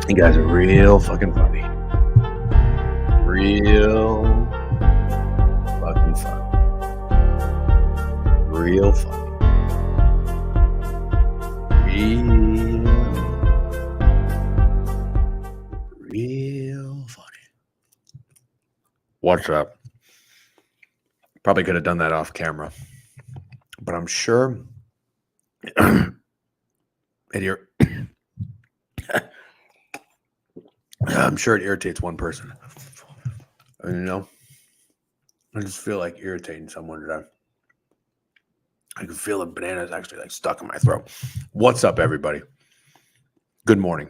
You guys are real fucking funny. Real fucking funny. Real funny. Real funny. What's up? Probably could have done that off camera, but I'm sure I'm sure it irritates one person. And, you know, I just feel like irritating someone today. I can feel the bananas actually like stuck in my throat. What's up, everybody? Good morning.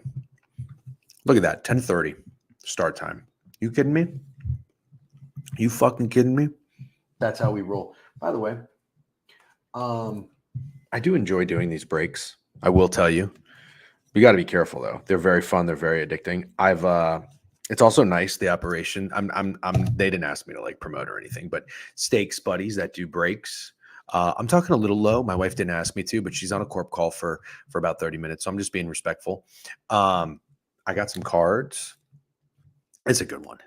Look at that, 10:30 start time. You kidding me? You fucking kidding me? That's how we roll. By the way, I do enjoy doing these breaks. I will tell you. You got to be careful though. They're very fun. They're very addicting. It's also nice, the operation. They didn't ask me to like promote or anything, but Steaks buddies that do breaks. I'm talking a little low. My wife didn't ask me to, but she's on a corp call for about 30 minutes. So I'm just being respectful. I got some cards. It's a good one.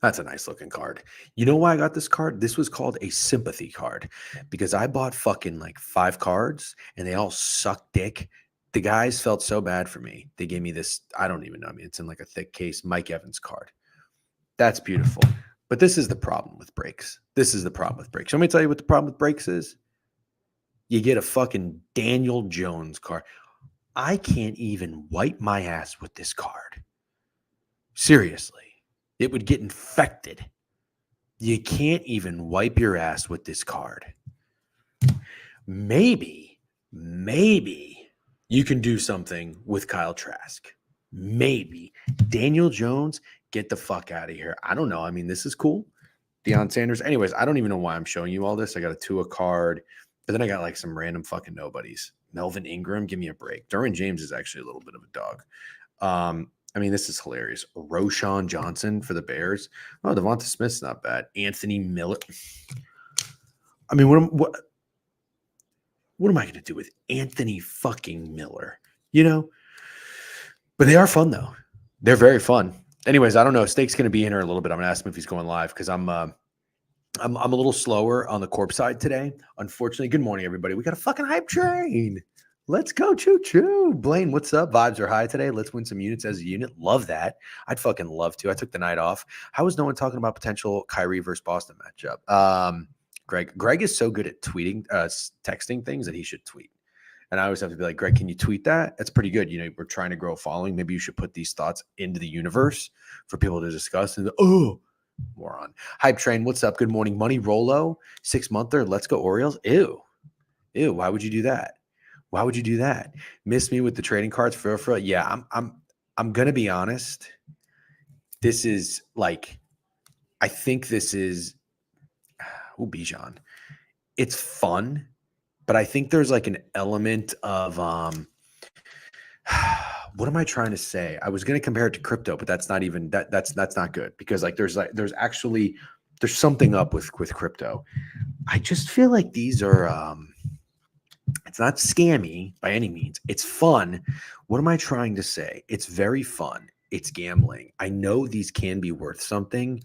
That's a nice looking card. You know why I got this card? This was called a sympathy card because I bought fucking like 5 cards and they all suck dick. The guys felt so bad for me. They gave me this, I don't even know. I mean, it's in like a thick case, Mike Evans card. That's beautiful. But this is the problem with breaks. This is the problem with breaks. Let me tell you what the problem with breaks is. You get a fucking Daniel Jones card. I can't even wipe my ass with this card. Seriously. It would get infected. You can't even wipe your ass with this card. maybe you can do something with Kyle Trask. Maybe. Daniel Jones, get the fuck out of here. I don't know. I mean, this is cool. Deion Sanders. Anyways, I don't even know why I'm showing you all this. I got a Tua card, but then I got like some random fucking nobodies. Melvin Ingram, give me a break. Derwin James is actually a little bit of a dog. I mean, this is hilarious. Roshan Johnson for the Bears. Oh, Devonta Smith's not bad. Anthony Miller. I mean, what am I going to do with Anthony fucking Miller? You know? But they are fun, though. They're very fun. Anyways, I don't know. Steak's going to be in here a little bit. I'm going to ask him if he's going live because I'm a little slower on the corp side today. Unfortunately, good morning, everybody. We got a fucking hype train. Let's go, choo-choo. Blaine, what's up? Vibes are high today. Let's win some units as a unit. Love that. I'd fucking love to. I took the night off. How is no one talking about potential Kyrie versus Boston matchup? Greg is so good at tweeting, texting things that he should tweet. And I always have to be like, Greg, can you tweet that? That's pretty good. You know, we're trying to grow a following. Maybe you should put these thoughts into the universe for people to discuss. And moron. Hype train, what's up? Good morning. Money Rolo, 6-monther. Let's go Orioles. Ew. Why would you do that? Why would you do that? Miss me with the trading cards for yeah. I'm gonna be honest. This is like, I think this is Bijan. It's fun, but I think there's like an element of what am I trying to say? I was gonna compare it to crypto, but that's not even that's not good because there's something up with crypto. I just feel like these are it's not scammy by any means. It's fun. What am I trying to say? It's very fun. It's gambling. I know these can be worth something.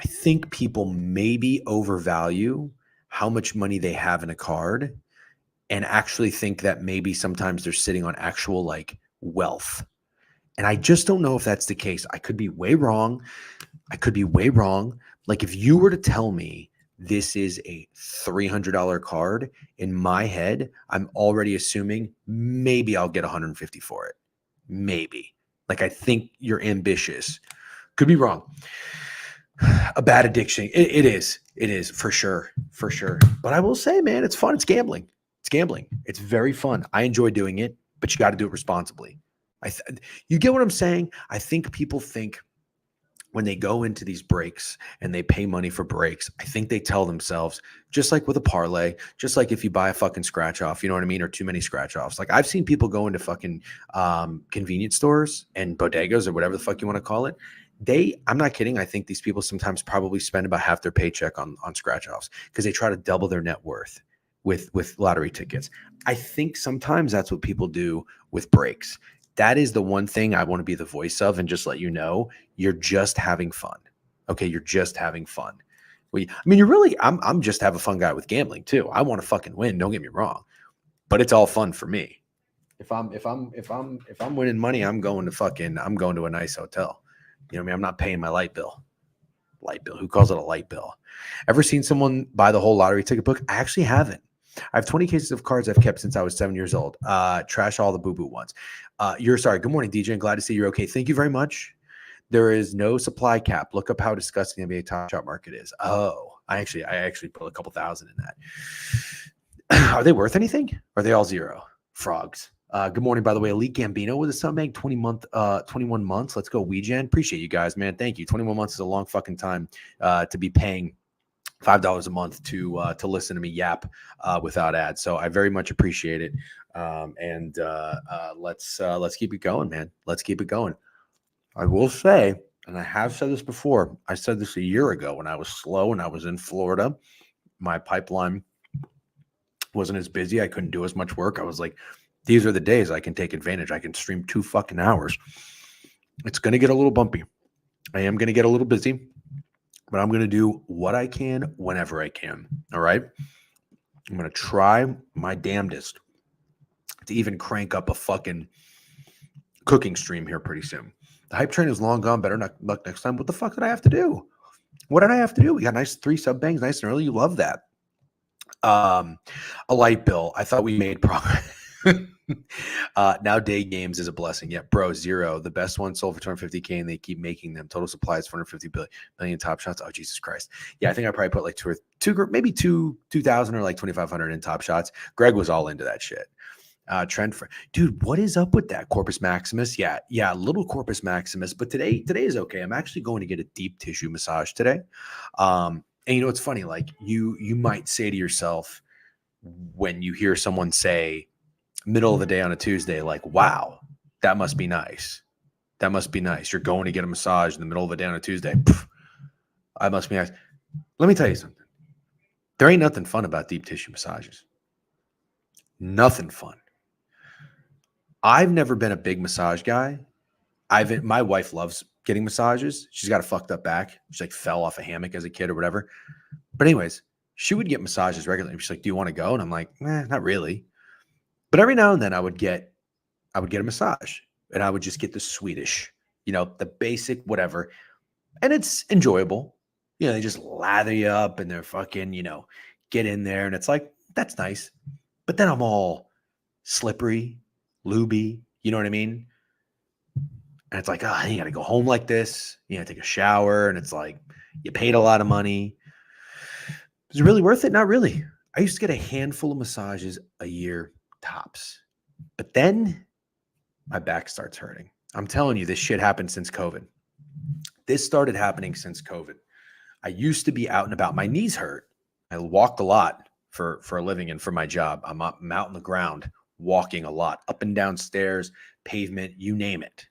I think people maybe overvalue how much money they have in a card and actually think that maybe sometimes they're sitting on actual like wealth. And I just don't know if that's the case. I could be way wrong. Like if you were to tell me this is a $300 card, in my head, I'm already assuming maybe I'll get 150 for it. Maybe. Like I think you're ambitious. Could be wrong. A bad addiction. It is for sure. But I will say, man, it's fun. It's gambling. It's very fun. I enjoy doing it, but you got to do it responsibly. You get what I'm saying? I think people think when they go into these breaks and they pay money for breaks, I think they tell themselves, just like with a parlay, just like if you buy a fucking scratch off, you know what I mean? Or too many scratch offs. Like I've seen people go into fucking convenience stores and bodegas or whatever the fuck you want to call it. I'm not kidding. I think these people sometimes probably spend about half their paycheck on scratch offs because they try to double their net worth with lottery tickets. I think sometimes that's what people do with breaks. That is the one thing I want to be the voice of and just let you know, you're just having fun. Okay, you're just having fun. I'm just have a fun guy with gambling too. I want to fucking win, don't get me wrong. But it's all fun for me. If I'm winning money, I'm going to a nice hotel. You know what I mean? I'm not paying my light bill. Who calls it a light bill? Ever seen someone buy the whole lottery ticket book? I actually haven't. I have 20 cases of cards I've kept since I was 7 years old. Trash all the boo-boo ones. Good morning, DJ. I'm glad to see you're okay. Thank you very much. There is no supply cap. Look up how disgusting the NBA Top Shot market is. Oh, I actually put a couple thousand in that. Are they worth anything? Or are they all zero? Frogs. Good morning, by the way. Elite Gambino with a Sunbank 21 months. Let's go, Weejan. Appreciate you guys, man. Thank you. 21 months is a long fucking time to be paying $5 a month to listen to me yap without ads. So I very much appreciate it. Let's keep it going, man. Let's keep it going. I will say, and I have said this before, I said this a year ago when I was slow and I was in Florida. My pipeline wasn't as busy. I couldn't do as much work. I was like, these are the days I can take advantage. I can stream 2 fucking hours. It's going to get a little bumpy. I am going to get a little busy. But I'm going to do what I can whenever I can. All right. I'm going to try my damnedest to even crank up a fucking cooking stream here pretty soon. The hype train is long gone. Better luck next time. What the fuck did I have to do? What did I have to do? We got nice 3 sub bangs, nice and early. You love that. A light bill. I thought we made progress. Now day games is a blessing. Yeah, bro, zero. The best one sold for 250K and they keep making them. Total supply is 450 million Top Shots. Oh, Jesus Christ. Yeah, I think I probably put like maybe 2,000 or like 2,500 in Top Shots. Greg was all into that shit. Trend for dude, what is up with that Corpus Maximus? Yeah, little Corpus Maximus. But today is okay. I'm actually going to get a deep tissue massage today. And you know, it's funny. Like you might say to yourself when you hear someone say middle of the day on a Tuesday, like, "Wow, that must be nice. That must be nice." You're going to get a massage in the middle of the day on a Tuesday. Pff, I must be nice. Let me tell you something. There ain't nothing fun about deep tissue massages. Nothing fun. I've never been a big massage guy. My wife loves getting massages. She's got a fucked up back. She like fell off a hammock as a kid or whatever. But anyways, she would get massages regularly. She's like, "Do you want to go?" And I'm like, not really. But every now and then I would get a massage and I would just get the Swedish, the basic whatever. And it's enjoyable. They just lather you up and they're fucking, get in there. And it's like, that's nice. But then I'm all slippery, lubey, you know what I mean? And it's like, you got to go home like this. You got to take a shower. And it's like, you paid a lot of money. Is it really worth it? Not really. I used to get a handful of massages a year tops. But then my back starts hurting. I'm telling you, this shit happened since COVID. This started happening since COVID. I used to be out and about. My knees hurt. I walked a lot for a living and for my job. I'm out on the ground walking a lot, up and down stairs, pavement, you name it.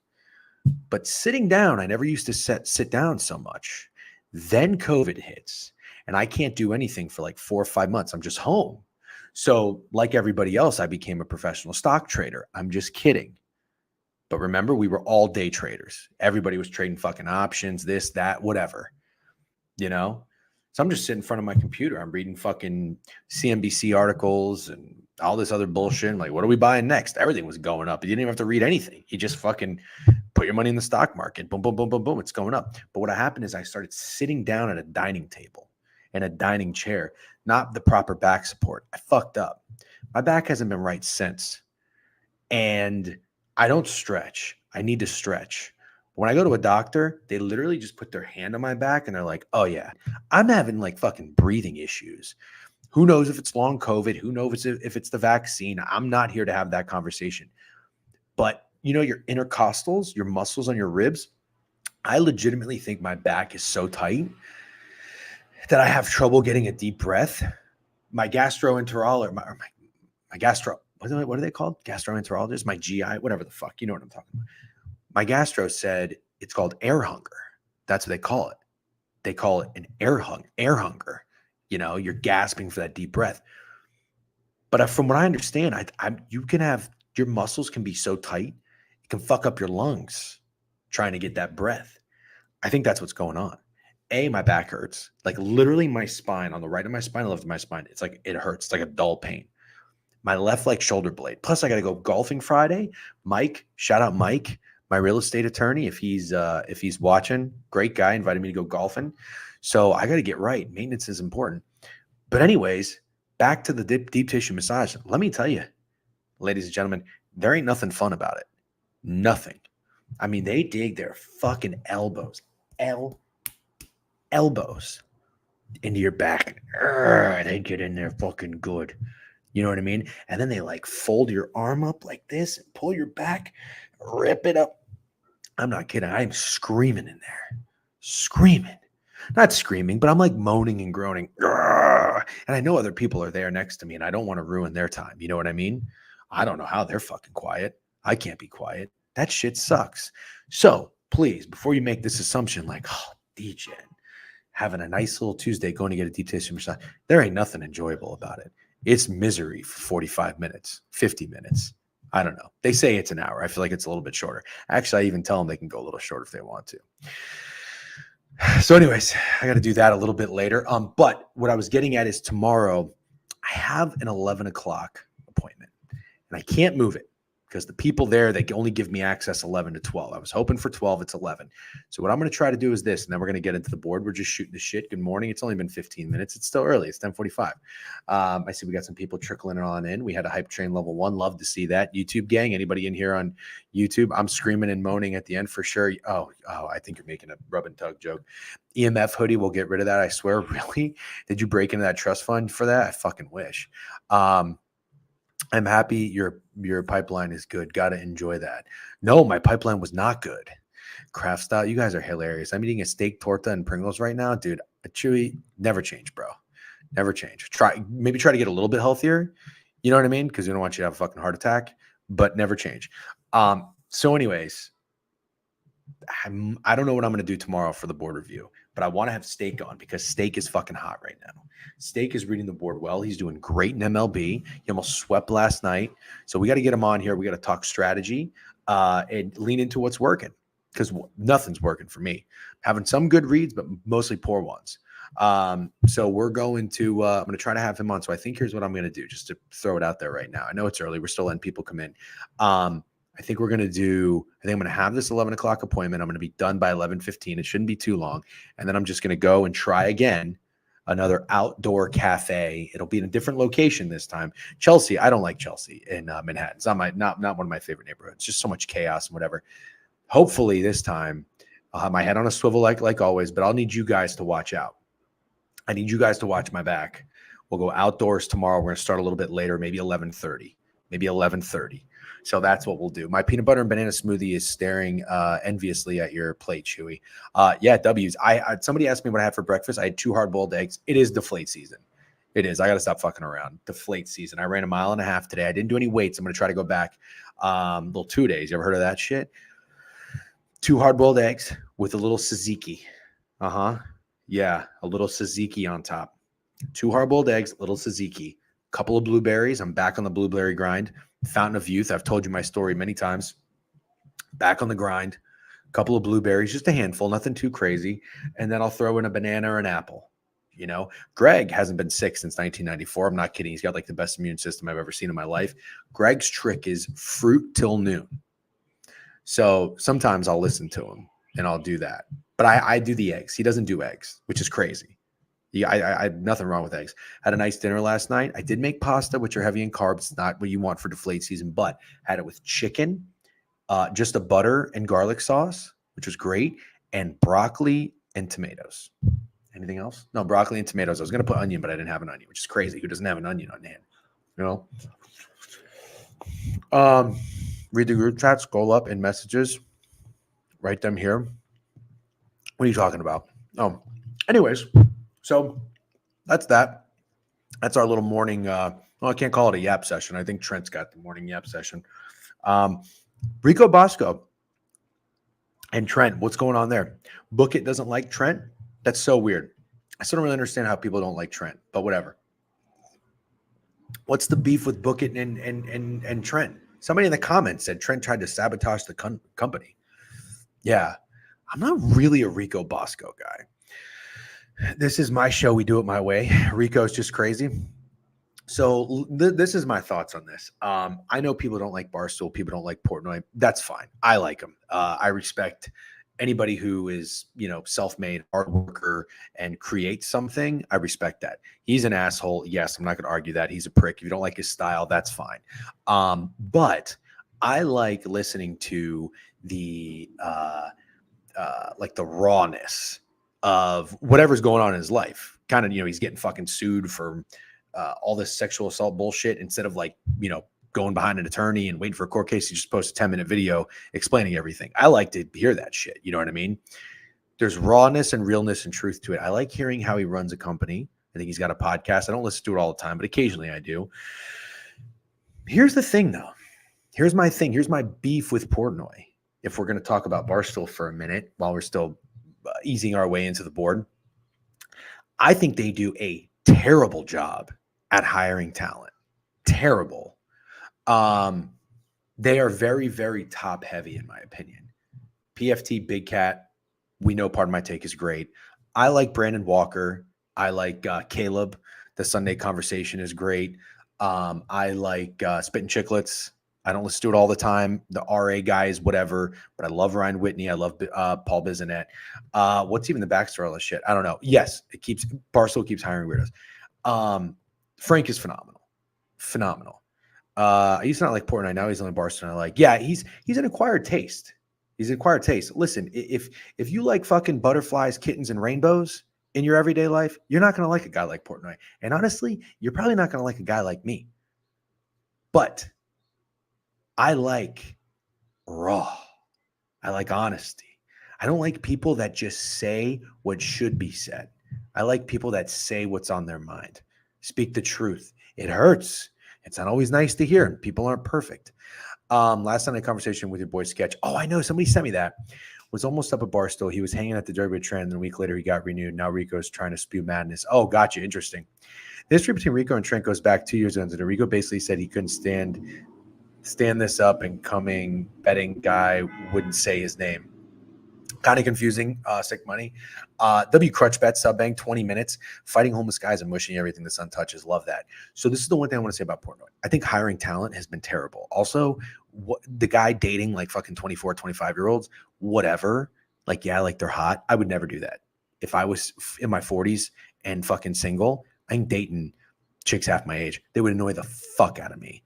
But sitting down, I never used to sit down so much. Then COVID hits and I can't do anything for like 4 or 5 months. I'm just home. So like everybody else, I became a professional stock trader. I'm just kidding. But remember, we were all day traders. Everybody was trading fucking options, this, that, whatever, So I'm just sitting in front of my computer. I'm reading fucking CNBC articles and all this other bullshit. I'm like, what are we buying next? Everything was going up. You didn't even have to read anything. You just fucking put your money in the stock market. Boom, boom, boom, boom, boom. It's going up. But what happened is I started sitting down at a dining table and a dining chair, not the proper back support. I fucked up. My back hasn't been right since. And I don't stretch. I need to stretch. When I go to a doctor, they literally just put their hand on my back and they're like, "Oh yeah, I'm having like fucking breathing issues. Who knows if it's long COVID? Who knows if it's the vaccine?" I'm not here to have that conversation. But your intercostals, your muscles on your ribs, I legitimately think my back is so tight that I have trouble getting a deep breath. My gastroenterologist, my gastro, what are they called? Gastroenterologist, my GI, whatever the fuck, you know what I'm talking about. My gastro said it's called air hunger. That's what they call it. They call it an air hunger. You're gasping for that deep breath. But from what I understand, you can have, your muscles can be so tight, it can fuck up your lungs trying to get that breath. I think that's what's going on. My back hurts. Like literally my spine, on the right of my spine, left of my spine, it's like, it hurts. It's like a dull pain. My left like shoulder blade. Plus I got to go golfing Friday. Mike, shout out Mike, my real estate attorney. If he's watching, great guy, invited me to go golfing. So I got to get right. Maintenance is important. But anyways, back to the deep tissue massage. Let me tell you, ladies and gentlemen, there ain't nothing fun about it. Nothing. I mean, they dig their fucking elbows into your back. They get in there fucking good. You know what I mean? And then they like fold your arm up like this and pull your back, rip it up. I'm not kidding. I'm screaming in there. Screaming. Not screaming, but I'm like moaning and groaning. And I know other people are there next to me and I don't want to ruin their time. You know what I mean? I don't know how they're fucking quiet. I can't be quiet. That shit sucks. So please, before you make this assumption like, oh, DJ, having a nice little Tuesday going to get a deep tissue massage, there ain't nothing enjoyable about it. It's misery for 45 minutes, 50 minutes. I don't know. They say it's an hour. I feel like it's a little bit shorter. Actually, I even tell them they can go a little shorter if they want to. So anyways, I got to do that a little bit later. But what I was getting at is tomorrow I have an 11 o'clock appointment and I can't move it. because the people there, they can only give me access 11 to 12. I was hoping for 12. It's 11. So what I'm going to try to do is this, and then we're going to get into the board. We're just shooting the shit. Good morning. It's only been 15 minutes. It's still early. It's 10:45. I see we got some people trickling on in. We had a hype train level 1. Love to see that. YouTube gang, anybody in here on YouTube? I'm screaming and moaning at the end for sure. Oh, I think you're making a rub and tug joke. EMF hoodie, we'll get rid of that. I swear. Really? Did you break into that trust fund for that? I fucking wish. I'm happy your pipeline is good. Got to enjoy that. No, my pipeline was not good. Craft style. You guys are hilarious. I'm eating a steak torta and Pringles right now. Dude, Chewy, never change, bro. Never change. Maybe try to get a little bit healthier. You know what I mean? Because we don't want you to have a fucking heart attack, but never change. So anyways, I don't know what I'm going to do tomorrow for the board review, but I want to have Steak on because Steak is fucking hot right now. Steak is reading the board well. He's doing great in MLB. He almost swept last night. So we got to get him on here. We got to talk strategy and lean into what's working because nothing's working for me. Having some good reads, but mostly poor ones. So we're going to, I'm going to try to have him on. So I think here's what I'm going to do just to throw it out there right now. I know it's early. We're still letting people come in. I think I'm going to have this 11 o'clock appointment. I'm going to be done by 11:15. It shouldn't be too long. And then I'm just going to go and try again, another outdoor cafe. It'll be in a different location this time. Chelsea. I don't like Chelsea in Manhattan. It's not one of my favorite neighborhoods. Just so much chaos and whatever. Hopefully this time I'll have my head on a swivel like always, but I'll need you guys to watch out. I need you guys to watch my back. We'll go outdoors tomorrow. We're going to start a little bit later, maybe 11:30. So that's what we'll do. My peanut butter and banana smoothie is staring enviously at your plate, Chewy. Yeah, W's. Somebody asked me what I had for breakfast. I had 2 hard-boiled eggs. It is deflate season. It is. I got to stop fucking around. Deflate season. I ran 1.5 miles today. I didn't do any weights. I'm going to try to go back. Little 2 days. You ever heard of that shit? 2 hard-boiled eggs with a little tzatziki. Yeah, a little tzatziki on top. 2 hard-boiled eggs, little tzatziki. Couple of blueberries. I'm back on the blueberry grind. Fountain of youth. I've told you my story many times. Back on the grind. Couple of blueberries, just a handful, nothing too crazy. And then I'll throw in a banana or an apple. You know, Greg hasn't been sick since 1994. I'm not kidding. He's got like the best immune system I've ever seen in my life. Greg's trick is fruit till noon. So sometimes I'll listen to him and I'll do that. But I do the eggs. He doesn't do eggs, which is crazy. Yeah, I had nothing wrong with eggs. Had a nice dinner last night. I did make pasta, which are heavy in carbs. It's not what you want for deflate season, but had it with chicken, just a butter and garlic sauce, which was great, and broccoli and tomatoes. Anything else? No, broccoli and tomatoes. I was going to put onion, but I didn't have an onion, which is crazy. Who doesn't have an onion on hand? You know? Read the group chat, scroll up in messages, write them here. What are you talking about? Oh, anyways. So that's that. That's our little morning. I can't call it a yap session. I think Trent's got the morning yap session. Rico Bosco and Trent, what's going on there? Book It doesn't like Trent. That's so weird. I still don't really understand how people don't like Trent, but whatever. What's the beef with Book It and Trent? Somebody in the comments said Trent tried to sabotage the company. Yeah, I'm not really a Rico Bosco guy. This is my show. We do it my way. Rico's just crazy. So this is my thoughts on this. I know people don't like Barstool. People don't like Portnoy. That's fine. I like them. I respect anybody who is, self-made, hard worker, and creates something. I respect that. He's an asshole. Yes, I'm not going to argue that. He's a prick. If you don't like his style, that's fine. But I like listening to the the rawness of whatever's going on in his life. Kind of, he's getting fucking sued for all this sexual assault bullshit instead of going behind an attorney and waiting for a court case. He just posts a 10-minute video explaining everything. I like to hear that shit. You know what I mean? There's rawness and realness and truth to it. I like hearing how he runs a company. I think he's got a podcast. I don't listen to it all the time, but occasionally I do. Here's the thing, though. Here's my thing. Here's my beef with Portnoy. If we're going to talk about Barstool for a minute while we're still easing our way into the board, I think they do a terrible job at hiring talent. Terrible. They are very, very top heavy, in my opinion. PFT, Big Cat, we know Pardon My Take is great. I like Brandon Walker. I like Caleb. The Sunday Conversation is great. I like Spittin' Chicklets. I don't listen to it all the time. The RA guys, whatever, but I love Ryan Whitney. I love Paul Bisonet. What's even the backstory of all this shit? I don't know. Yes, Barstool keeps hiring weirdos. Frank is phenomenal. Phenomenal. I used to not like Portnoy. Now he's on Barstool. I like, yeah, he's an acquired taste. He's an acquired taste. Listen, if you like fucking butterflies, kittens, and rainbows in your everyday life, you're not going to like a guy like Portnoy. And honestly, you're probably not going to like a guy like me. But I like raw. I like honesty. I don't like people that just say what should be said. I like people that say what's on their mind. Speak the truth. It hurts. It's not always nice to hear, and people aren't perfect. Last night, a conversation with your boy Sketch. Oh, I know. Somebody sent me that. Was almost up at Barstool. He was hanging at the Derby Trend, and a week later, he got renewed. Now Rico's trying to spew madness. Oh, gotcha. Interesting. The history between Rico and Trent goes back 2 years ago. And Rico basically said he couldn't stand this up, and coming betting guy wouldn't say his name. Kind of confusing. Sick money. W Crutch Bet Subbang 20 minutes fighting homeless guys and mushing everything the sun touches. Love that. So this is the one thing I want to say about Portnoy. I think hiring talent has been terrible. Also, the guy dating like fucking 24, 25-year-olds, whatever. Like, yeah, like they're hot. I would never do that. If I was in my 40s and fucking single, I'm dating chicks half my age. They would annoy the fuck out of me.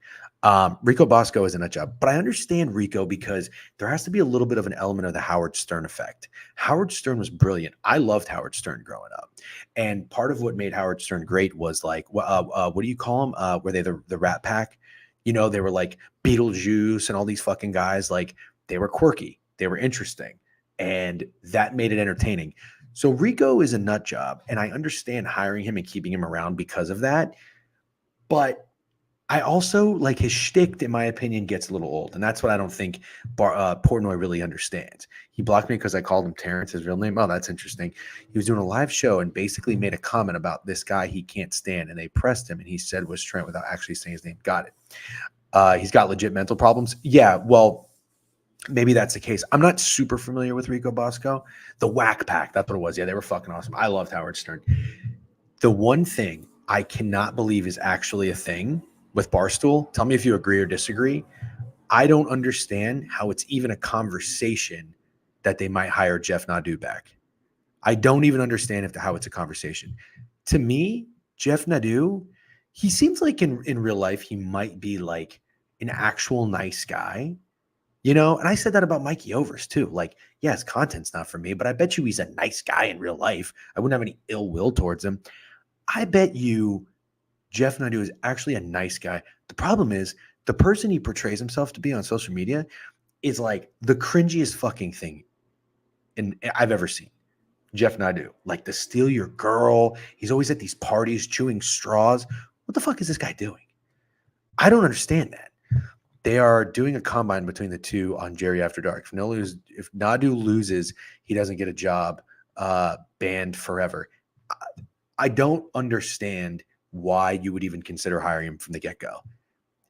Rico Bosco is a nut job, but I understand Rico because there has to be a little bit of an element of the Howard Stern effect. Howard Stern was brilliant. I loved Howard Stern growing up. And part of what made Howard Stern great was like, what do you call them? Were they the Rat Pack? You know, they were like Beetlejuice and all these fucking guys. Like, they were quirky. They were interesting. And that made it entertaining. So Rico is a nut job. And I understand hiring him and keeping him around because of that. But I also like his shtick, in my opinion, gets a little old. And that's what I don't think Portnoy really understands. He blocked me because I called him Terrence, his real name. Oh, that's interesting. He was doing a live show and basically made a comment about this guy he can't stand. And they pressed him and he said was Trent without actually saying his name. Got it. He's got legit mental problems. Yeah, well, maybe that's the case. I'm not super familiar with Rico Bosco. The Whack Pack, that's what it was. Yeah, they were fucking awesome. I loved Howard Stern. The one thing I cannot believe is actually a thing with Barstool, tell me if you agree or disagree. I don't understand how it's even a conversation that they might hire Jeff Nadu back. I don't even understand how it's a conversation. To me, Jeff Nadu, he seems like in real life, he might be like an actual nice guy, you know? And I said that about Mikey Overs too. Like, yeah, his content's not for me, but I bet you he's a nice guy in real life. I wouldn't have any ill will towards him. I bet you Jeff Nadu is actually a nice guy. The problem is the person he portrays himself to be on social media is like the cringiest fucking thing I've ever seen. Jeff Nadu, like the steal your girl. He's always at these parties chewing straws. What the fuck is this guy doing? I don't understand that. They are doing a combine between the two on Jerry After Dark. If Nadu loses, he doesn't get a job, banned forever. I don't understand why you would even consider hiring him from the get-go.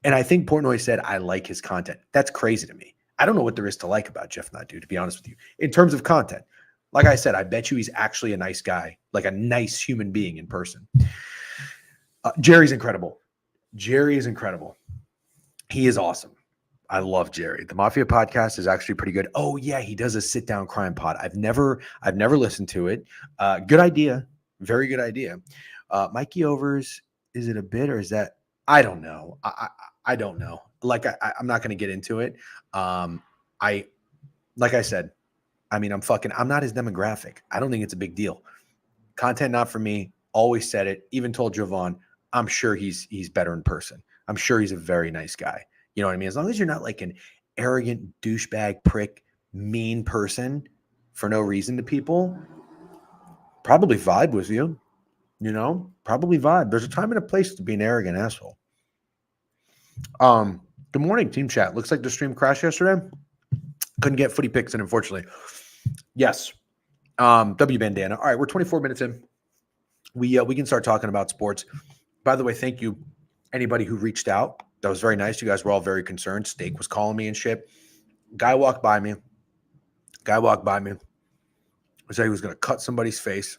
And I think Portnoy said, I like his content. That's crazy to me. I don't know what there is to like about Jeff Nadu, to be honest with you, in terms of content. Like I said, I bet you he's actually a nice guy, like a nice human being in person. Jerry's incredible. Jerry is incredible. He is awesome. I love Jerry. The Mafia podcast is actually pretty good. Oh yeah, he does a sit-down crime pod. I've never listened to it. Good idea. Very good idea. Mikey Overs, is it a bit or is that? I don't know. I don't know. Like I'm not going to get into it. Like I said, I mean, I'm not his demographic. I don't think it's a big deal. Content not for me. Always said it. Even told Jovan, I'm sure he's better in person. I'm sure he's a very nice guy. You know what I mean? As long as you're not like an arrogant douchebag prick, mean person for no reason to people, probably vibe with you. You know, probably vibe. There's a time and a place to be an arrogant asshole. Good morning, team chat. Looks like the stream crashed yesterday. Couldn't get footy picks in, unfortunately. Yes. W bandana. All right, we're 24 minutes in. We can start talking about sports. By the way, thank you, anybody who reached out. That was very nice. You guys were all very concerned. Steak was calling me and shit. Guy walked by me. Said he was going to cut somebody's face.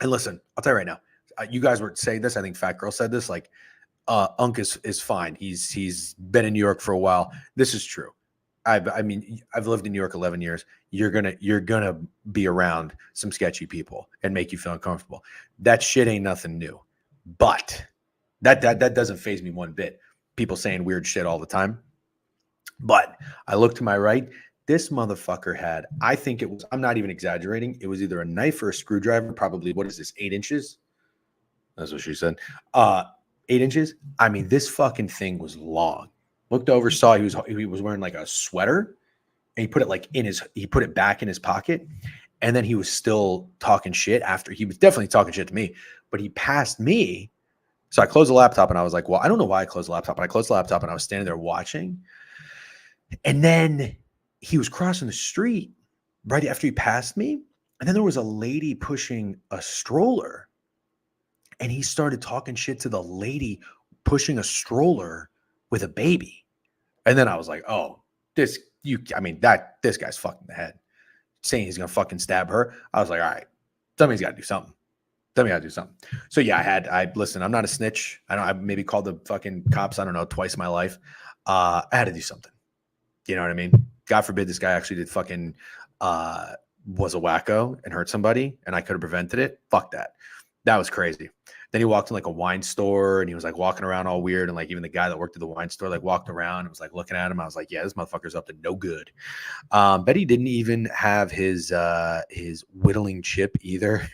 And listen, I'll tell you right now. You guys were saying this. I think Fat Girl said this. Like, Unk is fine. He's been in New York for a while. This is true. I mean, I've lived in New York 11 years. You're gonna be around some sketchy people and make you feel uncomfortable. That shit ain't nothing new. But that doesn't faze me one bit. People saying weird shit all the time. But I look to my right. This motherfucker had, I think it was, I'm not even exaggerating. It was either a knife or a screwdriver. Probably, what is this, 8 inches? That's what she said. 8 inches. I mean, this fucking thing was long. Looked over, saw he was wearing like a sweater, and he put it back in his pocket, and then he was still talking shit after. He was definitely talking shit to me, but he passed me. So I closed the laptop and I was like, well, I don't know why I closed the laptop, but I closed the laptop and I was standing there watching. And then he was crossing the street right after he passed me. And then there was a lady pushing a stroller, and he started talking shit to the lady pushing a stroller with a baby. And then I was like, oh, this guy's fucking the head, saying he's gonna fucking stab her. I was like, all right, somebody's got to do something. So yeah, listen, I'm not a snitch. I maybe called the fucking cops, I don't know, twice in my life. I had to do something. You know what I mean? God forbid this guy actually did fucking was a wacko and hurt somebody, and I could have prevented it. Fuck that. That was crazy. Then he walked in like a wine store, and he was like walking around all weird. And like even the guy that worked at the wine store like walked around and was like looking at him. I was like, yeah, this motherfucker's up to no good. Bet he didn't even have his whittling chip either.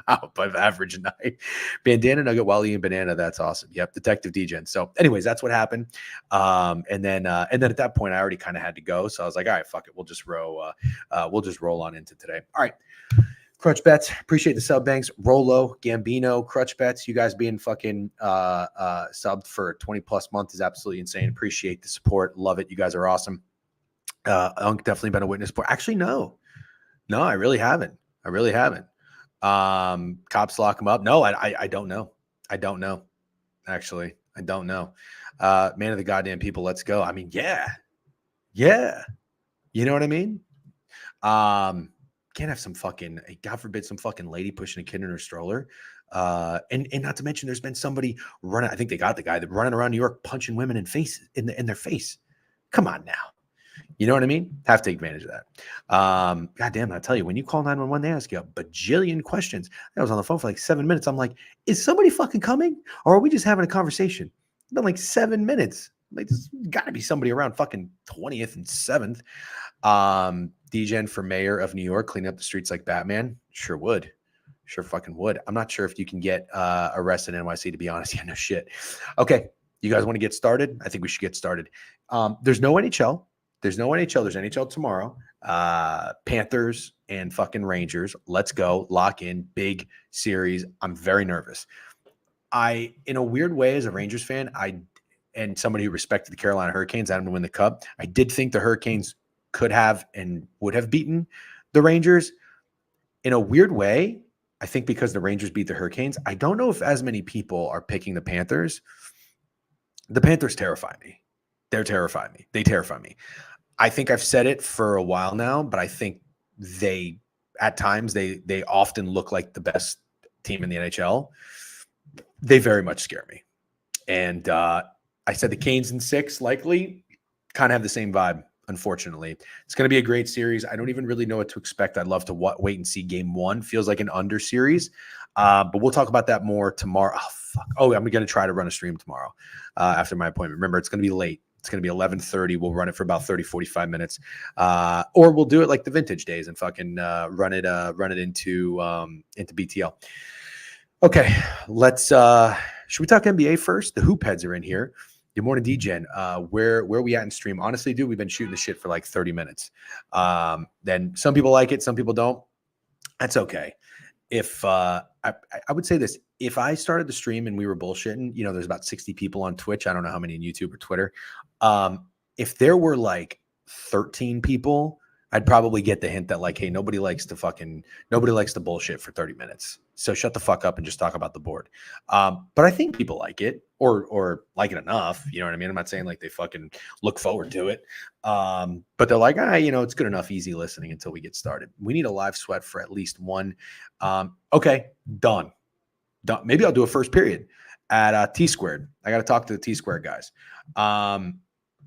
Wow, by average night. Bandana nugget, Wally, and banana. That's awesome. Yep, Detective Degen. So, anyways, that's what happened. And then at that point, I already kind of had to go. So I was like, all right, fuck it. We'll just roll on into today. All right. Crutch Bets, appreciate the sub banks. Rolo, Gambino, Crutch Bets, you guys being fucking subbed for 20 plus months is absolutely insane. Appreciate the support. Love it. You guys are awesome. Unk definitely been a witness. Actually, no, I really haven't. Cops lock him up. No, I don't know. Actually, I don't know. Man of the goddamn people, let's go. I mean, yeah. You know what I mean? Can't have some fucking, God forbid, some fucking lady pushing a kid in her stroller. And not to mention, there's been somebody running. I think they got the guy that running around New York punching women in their face. Come on now. You know what I mean? Have to take advantage of that. God damn, I tell you, when you call 911, they ask you a bajillion questions. I was on the phone for like 7 minutes. I'm like, is somebody fucking coming? Or are we just having a conversation? It's been like 7 minutes. Like, there's got to be somebody around fucking 20th and 7th. Degen for mayor of New York, cleaning up the streets like Batman. Sure would. Sure fucking would. I'm not sure if you can get arrested in NYC, to be honest. Yeah, no shit. Okay. You guys want to get started? I think we should get started. There's no NHL. There's NHL tomorrow. Panthers and fucking Rangers. Let's go. Lock in. Big series. I'm very nervous. In a weird way, as a Rangers fan, and somebody who respected the Carolina Hurricanes, I had them to win the Cup. I did think the Hurricanes could have and would have beaten the Rangers. In a weird way, I think because the Rangers beat the Hurricanes, I don't know if as many people are picking the Panthers. The Panthers terrify me. They terrify me. I think I've said it for a while now, but I think at times they often look like the best team in the NHL. They very much scare me. And I said the Canes in 6 likely kind of have the same vibe, unfortunately. It's going to be a great series. I don't even really know what to expect. I'd love to wait and see game 1. Feels like an under series. But we'll talk about that more tomorrow. Oh, fuck. Oh, I'm going to try to run a stream tomorrow after my appointment. Remember, it's going to be late. It's going to be 11:30. We'll run it for about 30, 45 minutes. Or we'll do it like the vintage days and fucking run it into BTL. Okay, should we talk NBA first? The hoop heads are in here. Good morning, Degen. Where we at in stream? Honestly, dude, we've been shooting the shit for like 30 minutes. Then some people like it, some people don't. That's okay. If I would say this, if I started the stream and we were bullshitting, there's about 60 people on Twitch. I don't know how many on YouTube or Twitter. If there were like 13 people, I'd probably get the hint that like, hey, nobody likes to bullshit for 30 minutes. So shut the fuck up and just talk about the board. But I think people like it or like it enough. You know what I mean? I'm not saying like they fucking look forward to it. But they're like, it's good enough, easy listening until we get started. We need a live sweat for at least one. Okay, done. Maybe I'll do a first period. at T Squared. I got to talk to the T Squared guys.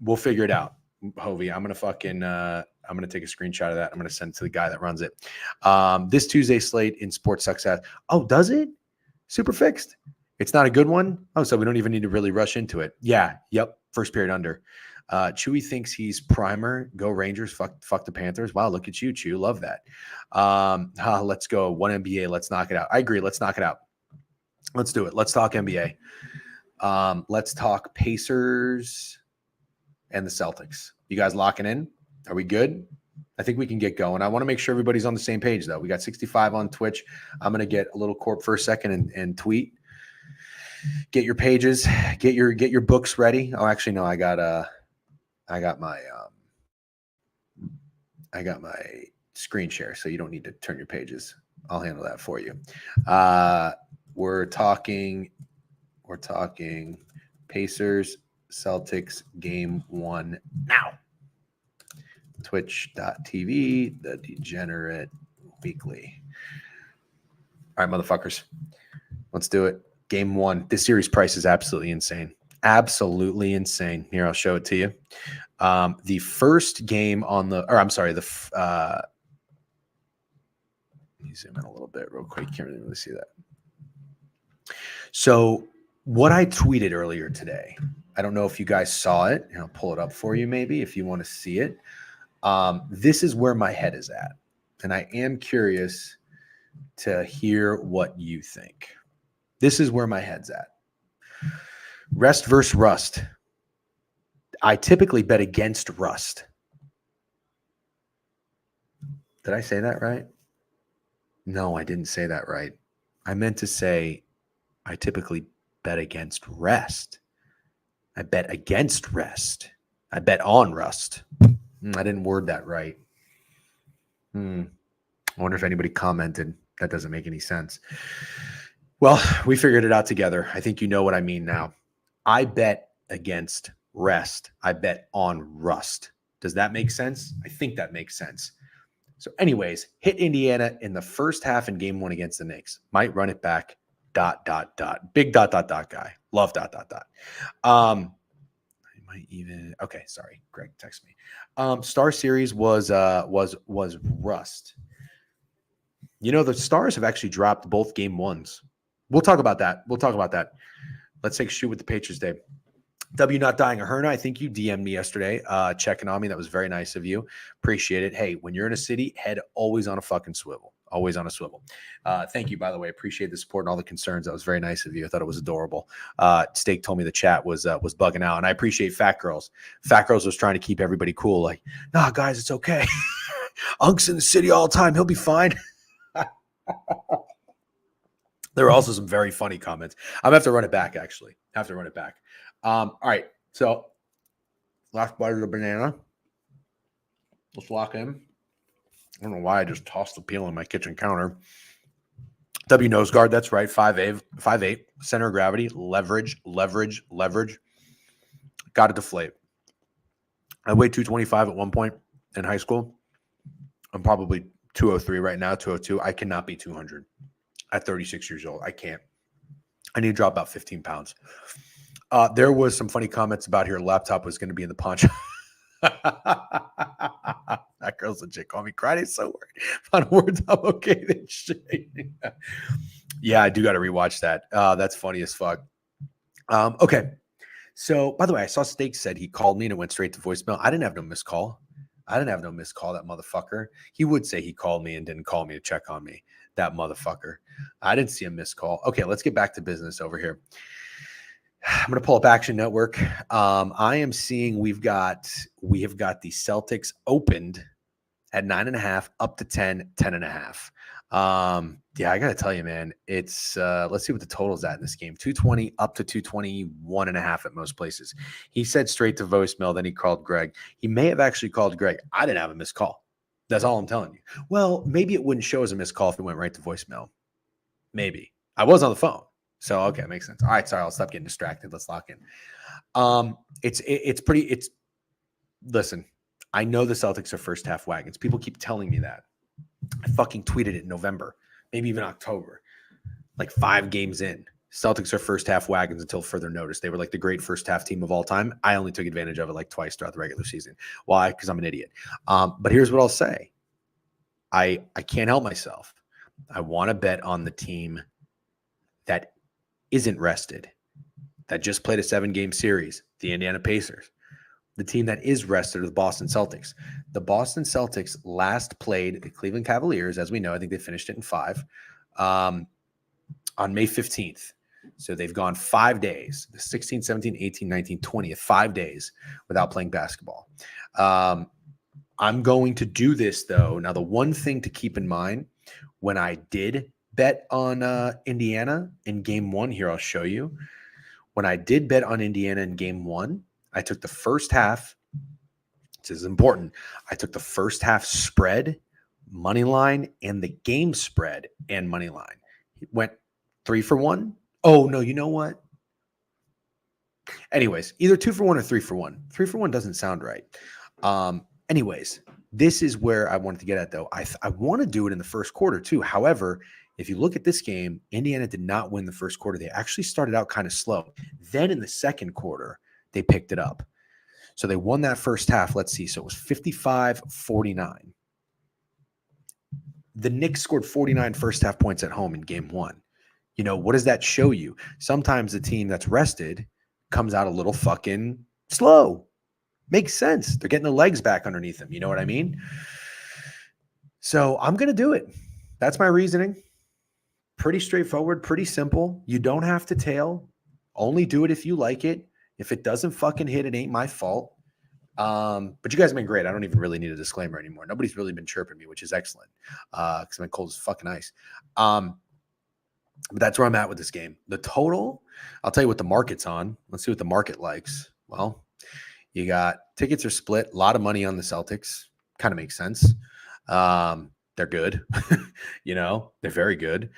We'll figure it out. Hovey, I'm gonna take a screenshot of that. I'm gonna send it to the guy that runs it. This Tuesday slate in sports success. Oh, does it? Super fixed. It's not a good one. Oh, so we don't even need to really rush into it. Yeah. Yep. First period under. Chewy thinks he's primer. Go Rangers. Fuck the Panthers. Wow, look at you, Chew. Love that. Let's go. One NBA. Let's knock it out. I agree. Let's knock it out. Let's do it. Let's talk NBA. Let's talk Pacers and the Celtics. You guys locking in? Are we good? I think we can get going. I want to make sure everybody's on the same page, though. We got 65 on Twitch. I'm going to get a little corp for a second and tweet. Get your pages. Get your books ready. Oh, actually, no. I got my screen share, so you don't need to turn your pages. I'll handle that for you. We're talking Pacers, Celtics, game 1 now. Twitch.tv, the Degenerate Weekly. All right, motherfuckers. Let's do it. Game 1. This series price is absolutely insane. Absolutely insane. Here, I'll show it to you. The first game on the, or I'm sorry, let me zoom in a little bit real quick. Can't really see that. So what I tweeted earlier today, I don't know if you guys saw it. I'll pull it up for you maybe if you want to see it. This is where my head is at. And I am curious to hear what you think. This is where my head's at. Rest versus rust. I typically bet against rust. Did I say that right? No, I didn't say that right. I meant to say I typically bet against rest. I bet against rest. I bet on rust. I didn't word that right. I wonder if anybody commented. That doesn't make any sense. Well, we figured it out together. I think you know what I mean now. I bet against rest. I bet on rust. Does that make sense? I think that makes sense. So anyways, hit Indiana in the first half in game 1 against the Knicks. Might run it back. ... Big ... guy. Love ... I might even. Okay, sorry. Greg text me. Star Series was rust. You know, the Stars have actually dropped both game 1s. We'll talk about that. Let's take a shoot with the Patriots Day. W Not Dying a Herna, I think you DM'd me yesterday, checking on me. That was very nice of you. Appreciate it. Hey, when you're in a city, head always on a fucking swivel. Always on a swivel. Thank you, by the way. Appreciate the support and all the concerns. That was very nice of you. I thought it was adorable. Steak told me the chat was bugging out, and I appreciate Fat Girls. Fat Girls was trying to keep everybody cool. Like, nah, guys, it's okay. Unk's in the city all the time. He'll be fine. There were also some very funny comments. I'm going to have to run it back, actually. All right. So, last bite of the banana. Let's lock in. I don't know why I just tossed the peel on my kitchen counter. W nose guard. That's right. 5'8". Center of gravity. Leverage. Got to deflate. I weighed 225 at one point in high school. I'm probably 203 right now, 202. I cannot be 200 at 36 years old. I can't. I need to drop about 15 pounds. There was some funny comments about your laptop was going to be in the punch. That girl's a chick. Call me Friday. So weird. Final words. I'm okay. Then shit. Yeah, I do got to rewatch that. That's funny as fuck. Okay. So, by the way, I saw Steak said he called me and it went straight to voicemail. I didn't have no missed call. That motherfucker. He would say he called me and didn't call me to check on me. That motherfucker. I didn't see a missed call. Okay, let's get back to business over here. I'm going to pull up Action Network. I am seeing we have got the Celtics opened at 9.5 up to 10.5. Yeah, I got to tell you, man, it's let's see what the total is at in this game. 220 up to 221.5 at most places. He said straight to voicemail. Then he called Greg. He may have actually called Greg. I didn't have a missed call. That's all I'm telling you. Well, maybe it wouldn't show as a missed call if it went right to voicemail. Maybe. I was on the phone. So, okay, makes sense. All right, sorry, I'll stop getting distracted. Let's lock in. Listen, I know the Celtics are first half wagons. People keep telling me that. I fucking tweeted it in November, maybe even October, like 5 games in. Celtics are first half wagons until further notice. They were like the great first half team of all time. I only took advantage of it like twice throughout the regular season. Why? Because I'm an idiot. But here's what I'll say. I can't help myself. I want to bet on the team that isn't rested, that just played a 7-game series, the Indiana Pacers. The team that is rested are the Boston Celtics. The Boston Celtics last played the Cleveland Cavaliers, as we know. I think they finished it in 5 on May 15th. So they've gone 5 days, the 16, 17, 18, 19, 20th, 5 days without playing basketball. I'm going to do this, though. Now, the one thing to keep in mind, when I did bet on Indiana in game 1, here I'll show you. When I did bet on Indiana in game 1, I took the first half. This is important. I took the first half spread, money line, and the game spread and money line. It went 3 for 1. Oh, no, you know what? Anyways, either 2 for 1 or 3 for 1. 3 for 1 doesn't sound right. Anyways, this is where I wanted to get at, though. I want to do it in the first quarter, too. However, if you look at this game, Indiana did not win the first quarter. They actually started out kind of slow. Then in the second quarter, they picked it up. So they won that first half. Let's see. So it was 55-49. The Knicks scored 49 first half points at home in game 1. You know, what does that show you? Sometimes the team that's rested comes out a little fucking slow. Makes sense. They're getting the legs back underneath them. You know what I mean? So I'm going to do it. That's my reasoning. Pretty straightforward, pretty simple. You don't have to tail. Only do it if you like it. If it doesn't fucking hit, it ain't my fault. But you guys have been great. I don't even really need a disclaimer anymore. Nobody's really been chirping me, which is excellent. Because I've been cold as fucking ice. But that's where I'm at with this game. The total, I'll tell you what the market's on. Let's see what the market likes. Well, you got tickets are split. A lot of money on the Celtics. Kind of makes sense. They're good. You know, they're very good.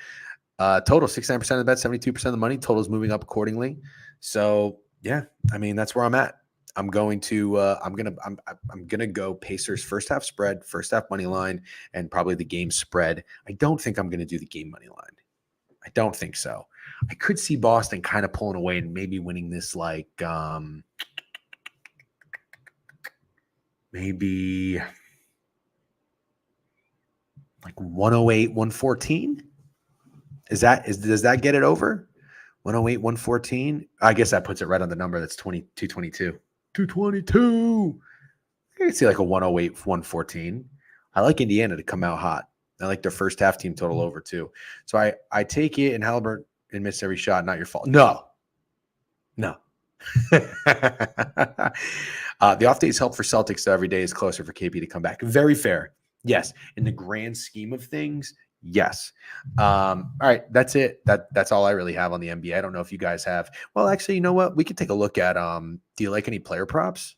Total 69% of the bet, 72% of the money. Total's moving up accordingly. So yeah, I mean, that's where I'm at. I'm going to I'm gonna go Pacers first half spread, first half money line, and probably the game spread. I don't think I'm gonna do the game money line. I don't think so. I could see Boston kind of pulling away and maybe winning this like maybe like 108, 114. Does that get it over? 108, 114. I guess that puts it right on the number. That's 222. 222. I can see like a 108, 114. I like Indiana to come out hot. I like their first half team total over too. So I take it, and Halliburton missed every shot. Not your fault. No. The off days help for Celtics, so every day is closer for KP to come back. Very fair. Yes. In the grand scheme of things, yes. All right. That's it. That's all I really have on the NBA. I don't know if you guys have. Well, actually, you know what? We could take a look at do you like any player props?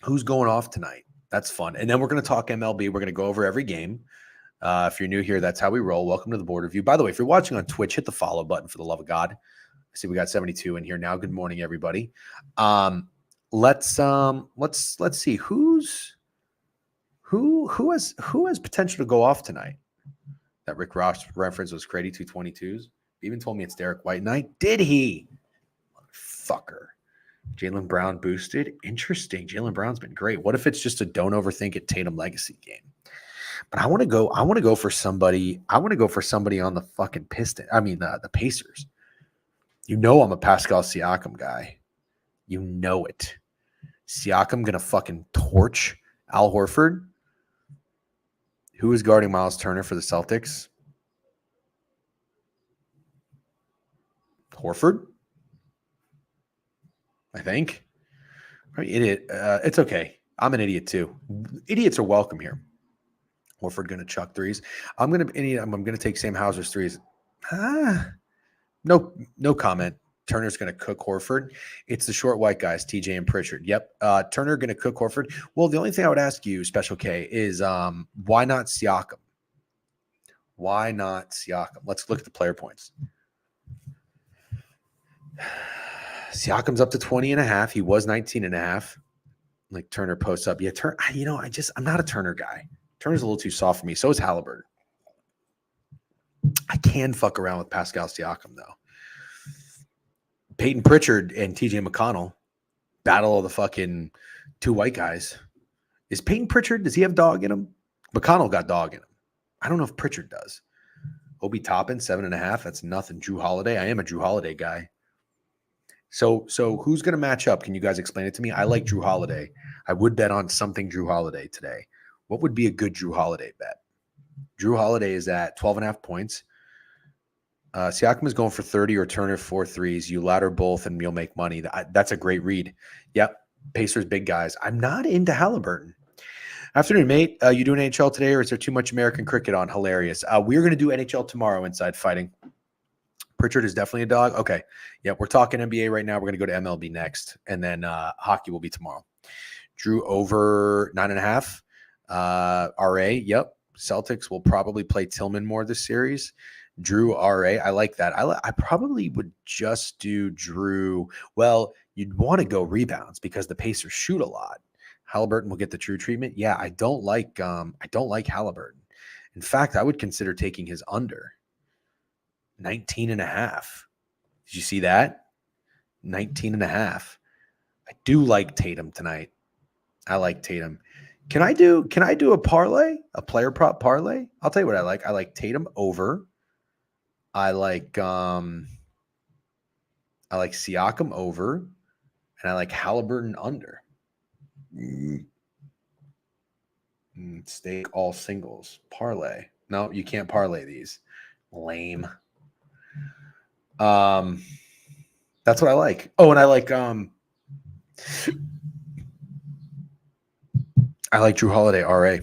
Who's going off tonight? That's fun. And then we're going to talk MLB. We're going to go over every game. If you're new here, that's how we roll. Welcome to the board review. By the way, if you're watching on Twitch, hit the follow button for the love of God. I see we got 72 in here now. Good morning, everybody. Let's see who has potential to go off tonight. That Rick Ross reference was Crady 222s. He even told me it's Derek White night. Did he? Motherfucker. Jaylen Brown boosted. Interesting. Jaylen Brown's been great. What if it's just a don't overthink it Tatum legacy game? But I want to go for somebody. I want to go for somebody on the fucking the Pacers. You know I'm a Pascal Siakam guy. You know it. Siakam gonna fucking torch Al Horford. Who is guarding Miles Turner for the Celtics? Horford? I think. I'm an idiot. It's okay. I'm an idiot too. Idiots are welcome here. Horford gonna chuck threes. I'm gonna take Sam Hauser's threes. No comment. Turner's gonna cook Horford. It's the short white guys, TJ and Pritchard. Yep. Turner gonna cook Horford. Well, the only thing I would ask you, Special K, is why not Siakam? Why not Siakam? Let's look at the player points. Siakam's up to 20.5. He was 19.5. Like Turner posts up. Yeah, I'm not a Turner guy. Turner's a little too soft for me. So is Halliburton. I can fuck around with Pascal Siakam, though. Peyton Pritchard and TJ McConnell, battle of the fucking two white guys. Is Peyton Pritchard, does he have dog in him? McConnell got dog in him. I don't know if Pritchard does. Obi Toppin, 7.5. That's nothing. Drew Holiday. I am a Drew Holiday guy. So who's going to match up? Can you guys explain it to me? I like Drew Holiday. I would bet on something Drew Holiday today. What would be a good Drew Holiday bet? Drew Holiday is at 12.5 points. Siakam is going for 30 or Turner 4 threes. You ladder both and you'll make money. That's a great read. Yep. Pacers, big guys. I'm not into Halliburton. Afternoon, mate. You doing NHL today, or is there too much American cricket on? Hilarious. We're going to do NHL tomorrow, Inside Fighting. Pritchard is definitely a dog. Okay. Yeah, we're talking NBA right now. We're going to go to MLB next, and then hockey will be tomorrow. Drew over 9.5. RA, yep. Celtics will probably play Tillman more this series. Drew RA, I like that. I probably would just do Drew. Well, you'd want to go rebounds because the Pacers shoot a lot. Halliburton will get the true treatment. Yeah, I don't like Halliburton. In fact, I would consider taking his under 19.5. Did you see that? 19.5. I do like Tatum tonight. I like Tatum. Can I do a parlay? A player prop parlay? I'll tell you what I like. I like Tatum over. I like Siakam over, and I like Halliburton under. Stake all singles. Parlay. No, you can't parlay these. Lame. That's what I like. Oh, and I like Drew Holiday, RA.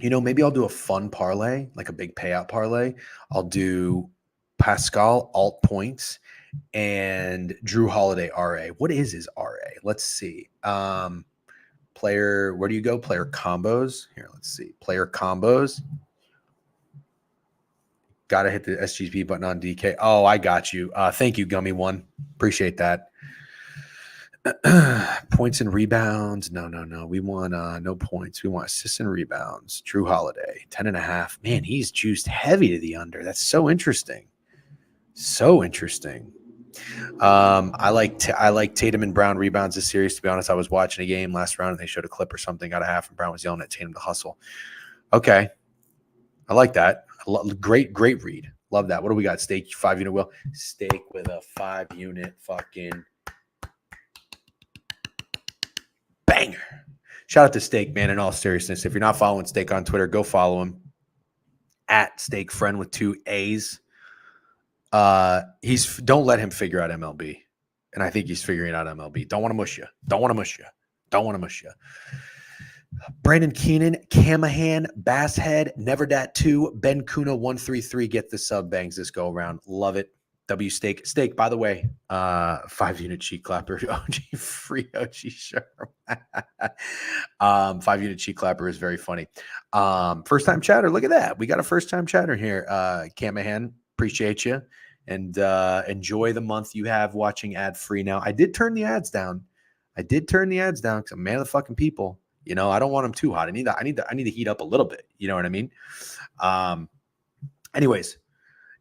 Maybe I'll do a fun parlay, like a big payout parlay. I'll do Pascal alt points and Drew Holiday RA. What is his RA? Let's see. Player, where do you go? Player combos. Here, let's see. Player combos. Got to hit the SGP button on DK. Oh, I got you. Thank you, Gummy One. Appreciate that. Points and rebounds. No. We want no points. We want assists and rebounds. Drew Holiday, 10.5. Man, he's juiced heavy to the under. That's so interesting. So interesting. I like Tatum and Brown rebounds this series. To be honest, I was watching a game last round and they showed a clip or something, got a half, and Brown was yelling at Tatum to hustle. Okay. I like that. Great read. Love that. What do we got? Steak 5-unit wheel. Steak with a 5-unit fucking banger. Shout out to Steak, man, in all seriousness. If you're not following Steak on Twitter, go follow him at Steak Friend with 2 A's. Don't let him figure out MLB. And I think he's figuring out MLB. Don't want to mush you. Brandon Keenan, Camahan, Basshead, Neverdat 2, Ben Kuna 133. Get the sub bangs this go around. Love it. W Steak. Steak, by the way, 5-unit cheek clapper. OG free OG shirt. 5-unit cheek clapper is very funny. First time chatter. Look at that. We got a first time chatter here. Camahan, appreciate you. And enjoy the month you have watching ad free now. I did turn the ads down. Because I'm a man of the fucking people. I don't want them too hot. I need to heat up a little bit. You know what I mean? Anyways,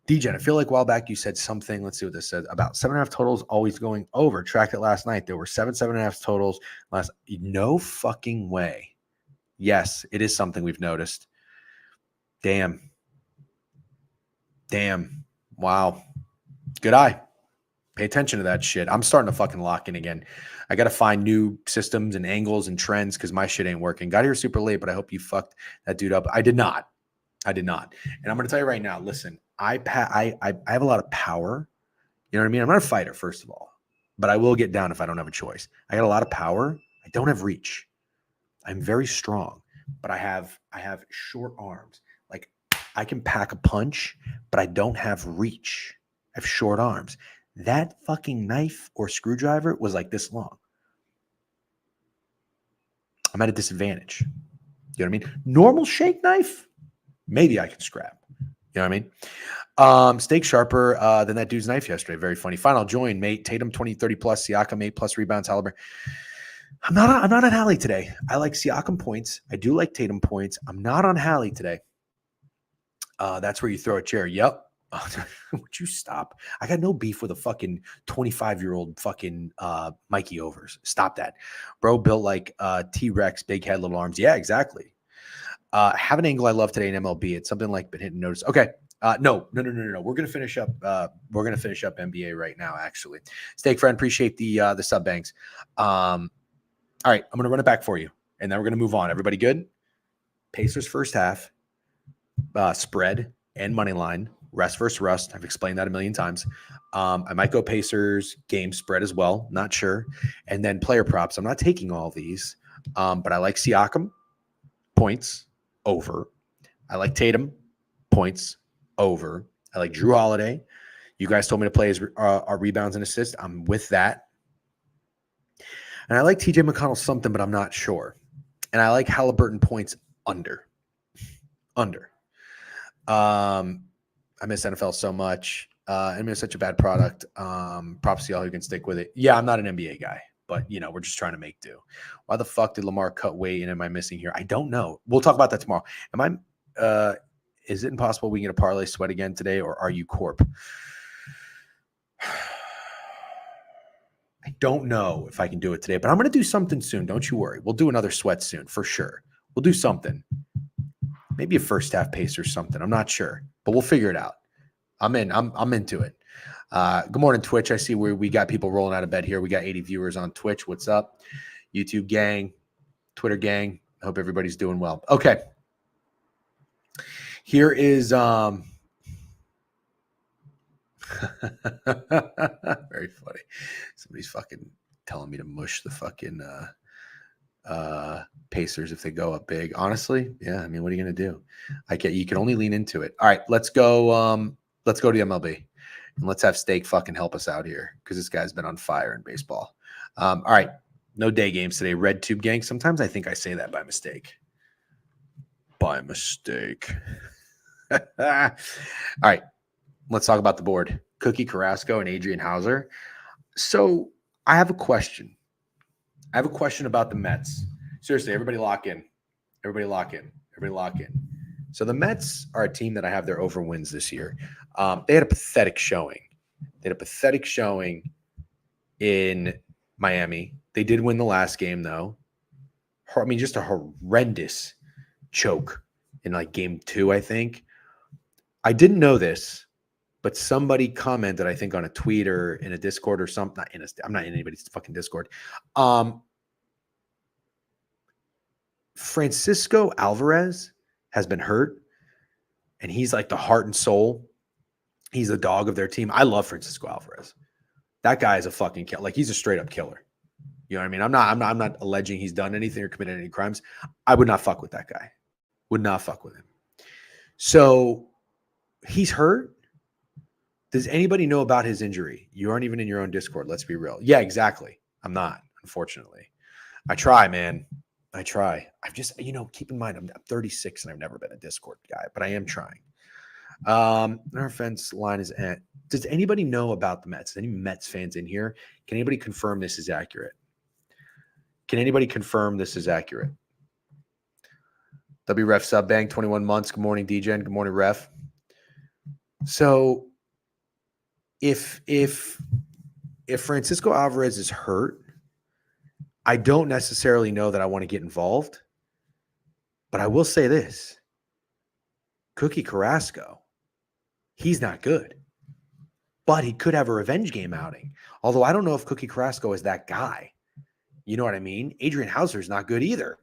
DJen, I feel like a while back you said something. Let's see what this says about 7.5 totals always going over. Tracked it last night. There were 7.5 totals last. No fucking way. Yes, it is something we've noticed. Damn. Wow. Good eye. Pay attention to that shit. I'm starting to fucking lock in again. I got to find new systems and angles and trends because my shit ain't working. Got here super late, but I hope you fucked that dude up. I did not. And I'm going to tell you right now, listen, I have a lot of power. You know what I mean? I'm not a fighter, first of all, but I will get down if I don't have a choice. I got a lot of power. I don't have reach. I'm very strong, but I have short arms. Like I can pack a punch, but I don't have reach. I have short arms. That fucking knife or screwdriver was like this long. I'm at a disadvantage. You know what I mean? Normal shake knife, maybe I can scrap. You know what I mean? Steak sharper than that dude's knife yesterday. Very funny. Final join, mate. Tatum 20, 30 plus. Siakam 8 plus rebounds. Halliburton. I'm not on Hallie today. I like Siakam points. I do like Tatum points. I'm not on Hallie today. That's where you throw a chair. Yep. Would you stop? I got no beef with a fucking 25-year-old fucking Mikey Overs. Stop that. Bro built like T-Rex, big head, little arms. Yeah, exactly. Have an angle I love today in MLB. It's something like been hitting notice. Okay. No. We're gonna finish up. We're gonna finish up NBA right now. Actually, Steak Friend, appreciate the sub banks. All right, I'm gonna run it back for you, and then we're gonna move on. Everybody good? Pacers first half, spread and money line. Rest versus rust. I've explained that a million times. I might go Pacers game spread as well. Not sure. And then player props. I'm not taking all these, but I like Siakam points over. I like Tatum points over. I like Drew Holiday. You guys told me to play his our rebounds and assists. I'm with that. And I like TJ McConnell something, but I'm not sure. And I like Halliburton points under. I miss NFL so much. I mean, it's such a bad product. Props to y'all who can stick with it. Yeah, I'm not an NBA guy, but we're just trying to make do. Why the fuck did Lamar cut weight and am I missing here? I don't know. We'll talk about that tomorrow. Is it impossible we can get a parlay sweat again today, or are you corp? I don't know if I can do it today, but I'm going to do something soon. Don't you worry. We'll do another sweat soon for sure. We'll do something. Maybe a first half pace or something. I'm not sure, but we'll figure it out. I'm in. I'm into it. Good morning, Twitch. I see where we got people rolling out of bed here. We got 80 viewers on Twitch. What's up? YouTube gang, Twitter gang. I hope everybody's doing well. Okay. Here is very funny. Somebody's fucking telling me to mush the fucking Pacers if they go up big. Honestly, yeah. I mean, what are you gonna do? You can only lean into it. All right, let's go. Let's go to the MLB and let's have Steak fucking help us out here because this guy's been on fire in baseball. All right, no day games today. Red Tube gang. Sometimes I think I say that by mistake. All right, let's talk about the board. Cookie Carrasco and Adrian Hauser. So I have a question. About the Mets. Seriously, everybody lock in. So the Mets are a team that I have their over wins this year. They had a pathetic showing. In Miami. They did win the last game, though. I mean, just a horrendous choke in like game 2, I think. I didn't know this, but somebody commented, I think, on a tweet or in a Discord or something. I'm not in anybody's fucking Discord. Francisco Alvarez has been hurt, and he's like the heart and soul. He's the dog of their team. I love Francisco Alvarez. That guy is a fucking killer. Like, he's a straight up killer. You know what I mean? I'm not alleging he's done anything or committed any crimes. I would not fuck with that guy. Would not fuck with him. So he's hurt. Does anybody know about his injury? You aren't even in your own Discord. Let's be real. Yeah, exactly. I'm not, unfortunately. I try, man. I try. I've just, keep in mind, I'm 36 and I've never been a Discord guy, but I am trying. Our fence line is at. Does anybody know about the Mets? Any Mets fans in here? Can anybody confirm this is accurate? WREF Subbang, 21 months. Good morning, DJen. Good morning, Ref. So if Francisco Alvarez is hurt, I don't necessarily know that I want to get involved, but I will say this. Cookie Carrasco, he's not good, but he could have a revenge game outing. Although I don't know if Cookie Carrasco is that guy. You know what I mean? Adrian Hauser is not good either.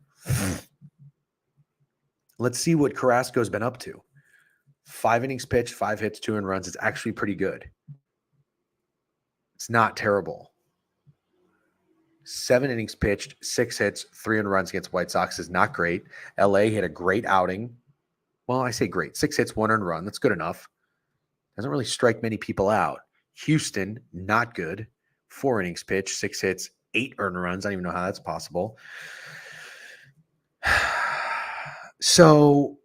Let's see what Carrasco's been up to. 5 innings pitched, 5 hits, 2 earned runs. It's actually pretty good. It's not terrible. 7 innings pitched, 6 hits, 3 earned runs against White Sox is not great. LA had a great outing. Well, I say great. 6 hits, 1 earned run. That's good enough. Doesn't really strike many people out. Houston, not good. 4 innings pitched, 6 hits, 8 earned runs. I don't even know how that's possible. So,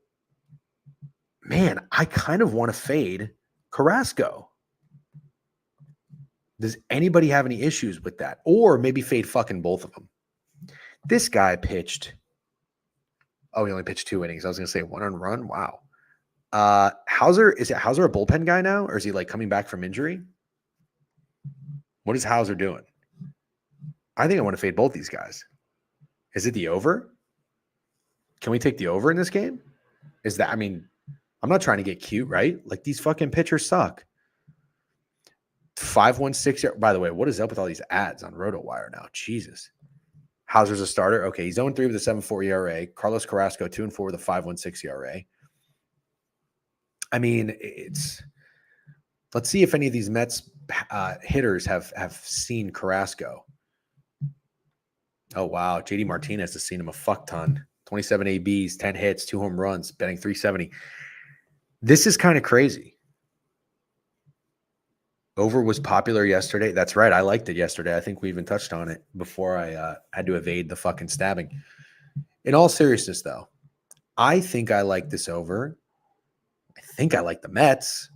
man, I kind of want to fade Carrasco. Does anybody have any issues with that? Or maybe fade fucking both of them. This guy pitched. Oh, he only pitched 2 innings. I was going to say 1 earned run. Wow. Hauser, is it Hauser a bullpen guy now, or is he like coming back from injury? What is Hauser doing? I think I want to fade both these guys. Is it the over? Can we take the over in this game? Is that, I mean, I'm not trying to get cute, right? Like these fucking pitchers suck. 5.16. By the way, what is up with all these ads on RotoWire now? Jesus. Hauser's a starter. Okay, he's 0-3 with a 7.4 ERA. Carlos Carrasco 2-4 with a 5.16 ERA. I mean, let's see if any of these Mets hitters have seen Carrasco. Oh, wow. JD Martinez has seen him a fuck ton. 27 ABs, 10 hits, 2 home runs, betting 370. This is kind of crazy. Over was popular yesterday. That's right. I liked it yesterday. I think we even touched on it before I had to evade the fucking stabbing. In all seriousness, though, I think I like this over. I think I like the Mets,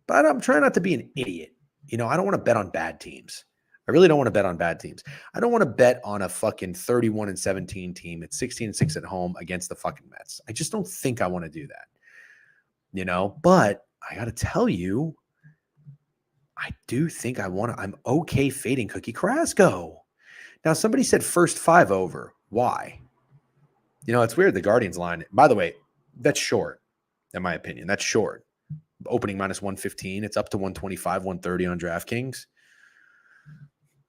but I'm trying not to be an idiot. You know, I don't want to bet on bad teams. I really don't want to bet on bad teams. I don't want to bet on a fucking 31-17 team at 16-6 at home against the fucking Mets. I just don't think I want to do that. You know, but I got to tell you, I do think I'm okay fading Cookie Carrasco. Now, somebody said first 5 over. Why? You know, it's weird. The Guardians line, by the way, that's short, in my opinion. That's short. Opening minus 115. It's up to 125, 130 on DraftKings.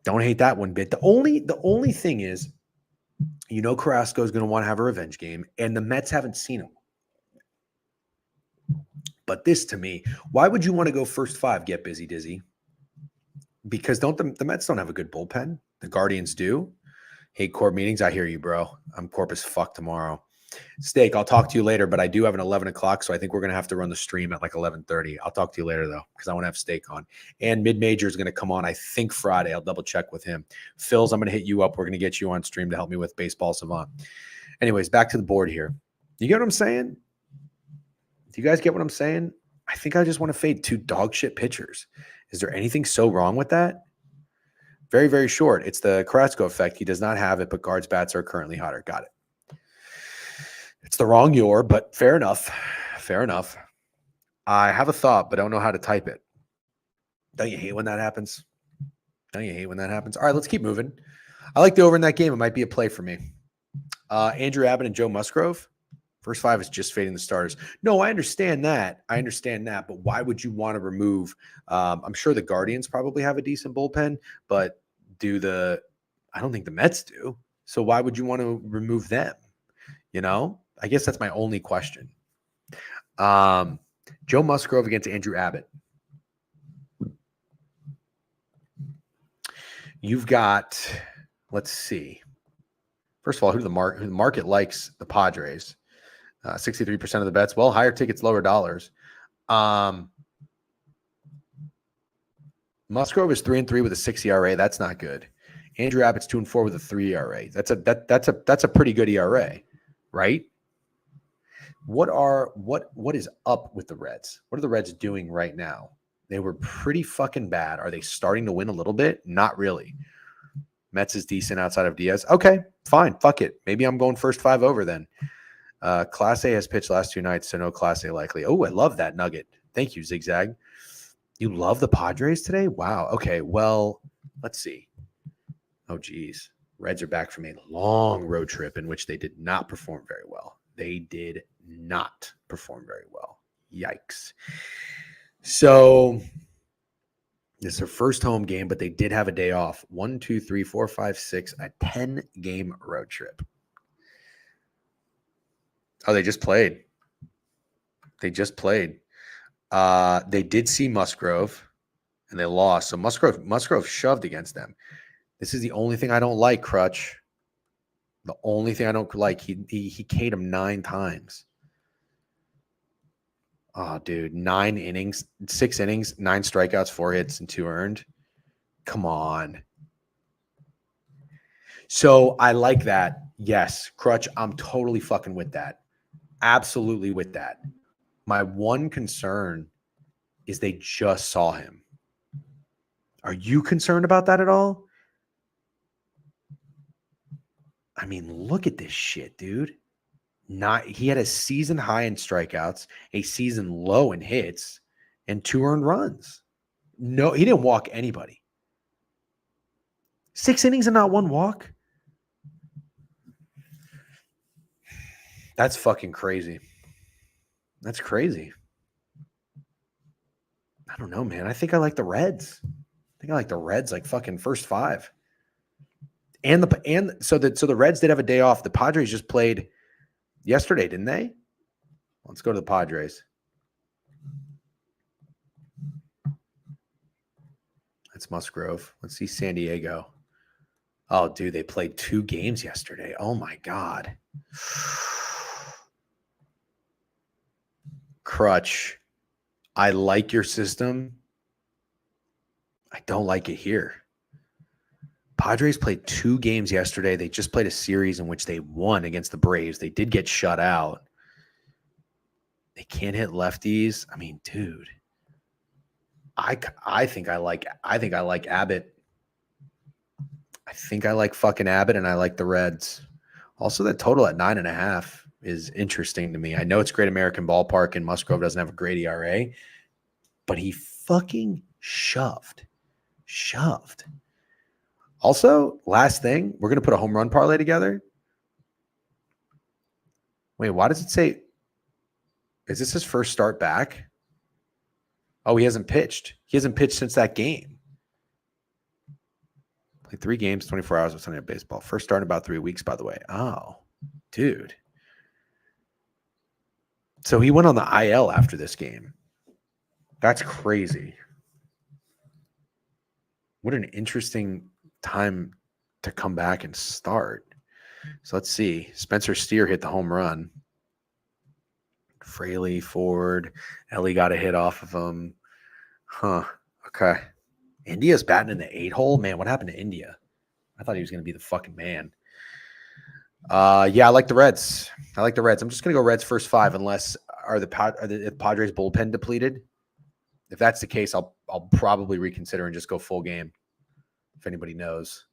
Don't hate that one bit. The only thing is, you know, Carrasco is going to want to have a revenge game, and the Mets haven't seen him. But this, to me, why would you want to go first 5, get busy, Dizzy? Because the Mets don't have a good bullpen. The Guardians do. Hate corp meetings. I hear you, bro. I'm corp as fuck tomorrow. Steak, I'll talk to you later, but I do have an 11 o'clock, so I think we're going to have to run the stream at like 11:30. I'll talk to you later, though, because I want to have Steak on. And Mid-Major is going to come on, I think, Friday. I'll double-check with him. Phil's, I'm going to hit you up. We're going to get you on stream to help me with Baseball Savant. Anyways, back to the board here. You get what I'm saying? Do you guys get what I'm saying? I think I just want to fade 2 dog shit pitchers. Is there anything so wrong with that? Very, very short. It's the Carrasco effect. He does not have it, but guards' bats are currently hotter. Got it. It's the wrong your, but fair enough. Fair enough. I have a thought, but I don't know how to type it. Don't you hate when that happens? Don't you hate when that happens? All right, let's keep moving. I like the over in that game. It might be a play for me. Andrew Abbott and Joe Musgrove. First 5 is just fading the starters. No, I understand that. But why would you want to remove? I'm sure the Guardians probably have a decent bullpen, but I don't think the Mets do. So why would you want to remove them? You know, I guess that's my only question. Joe Musgrove against Andrew Abbott. You've got, let's see. First of all, who the market likes the Padres. 63% of the bets. Well, higher tickets, lower dollars. Musgrove is 3-3 with a 6 ERA. That's not good. Andrew Abbott's 2-4 with a 3 ERA. That's a pretty good ERA, right? What is up with the Reds? What are the Reds doing right now? They were pretty fucking bad. Are they starting to win a little bit? Not really. Mets is decent outside of Diaz. Okay, fine. Fuck it. Maybe I'm going first 5 over then. Class A has pitched last 2 nights, so no Class A likely. Oh, I love that nugget. Thank you, Zigzag. You love the Padres today? Wow. Okay, well, let's see. Oh, geez. Reds are back from a long road trip in which they did not perform very well. They did not perform very well. Yikes. So this is their first home game, but they did have a day off. 1, 2, 3, 4, 5, 6, a 10-game road trip. Oh, they just played. They did see Musgrove, and they lost. So Musgrove shoved against them. This is the only thing I don't like, Crutch. The only thing I don't like. He K'd him 9 times. Oh, dude. 9 innings, 6 innings, 9 strikeouts, 4 hits, and 2 earned. Come on. So I like that. Yes, Crutch, I'm totally fucking with that. Absolutely with that. My one concern is they just saw him. Are you concerned about that at all? I mean, look at this shit, dude. He had a season high in strikeouts, a season low in hits, and 2 earned runs. No, he didn't walk anybody. 6 innings and not 1 walk. That's fucking crazy. That's crazy. I don't know, man. I think I like the Reds. Like fucking first 5. So the Reds did have a day off. The Padres just played yesterday, didn't they? Let's go to the Padres. That's Musgrove. Let's see San Diego. Oh, dude, they played 2 games yesterday. Oh my God. Crutch. I like your system. I don't like it here. Padres played 2 games yesterday. They just played a series in which they won against the Braves. They did get shut out. They can't hit lefties. I mean, dude, I think I like Abbott. I think I like fucking Abbott, and I like the Reds. Also, that total at 9.5 is interesting to me. I know it's Great American Ballpark, and Musgrove doesn't have a great ERA, but he fucking shoved. Also, last thing, we're going to put a home run parlay together. Wait, why does it say, is this his first start back? Oh, he hasn't pitched. He hasn't pitched since that game. Played 3 games, 24 hours of Sunday Night Baseball. First start in about 3 weeks, by the way. Oh, dude. So he went on the IL after this game. That's crazy. What an interesting time to come back and start. So let's see. Spencer Steer hit the home run. Fraley, Ford, Ellie got a hit off of him. Huh. Okay. India's batting in the 8-hole. Man, what happened to India? I thought he was going to be the fucking man. Yeah, I like the Reds. I'm just going to go Reds first 5 unless are the Padres bullpen depleted? If that's the case, I'll probably reconsider and just go full game. If anybody knows.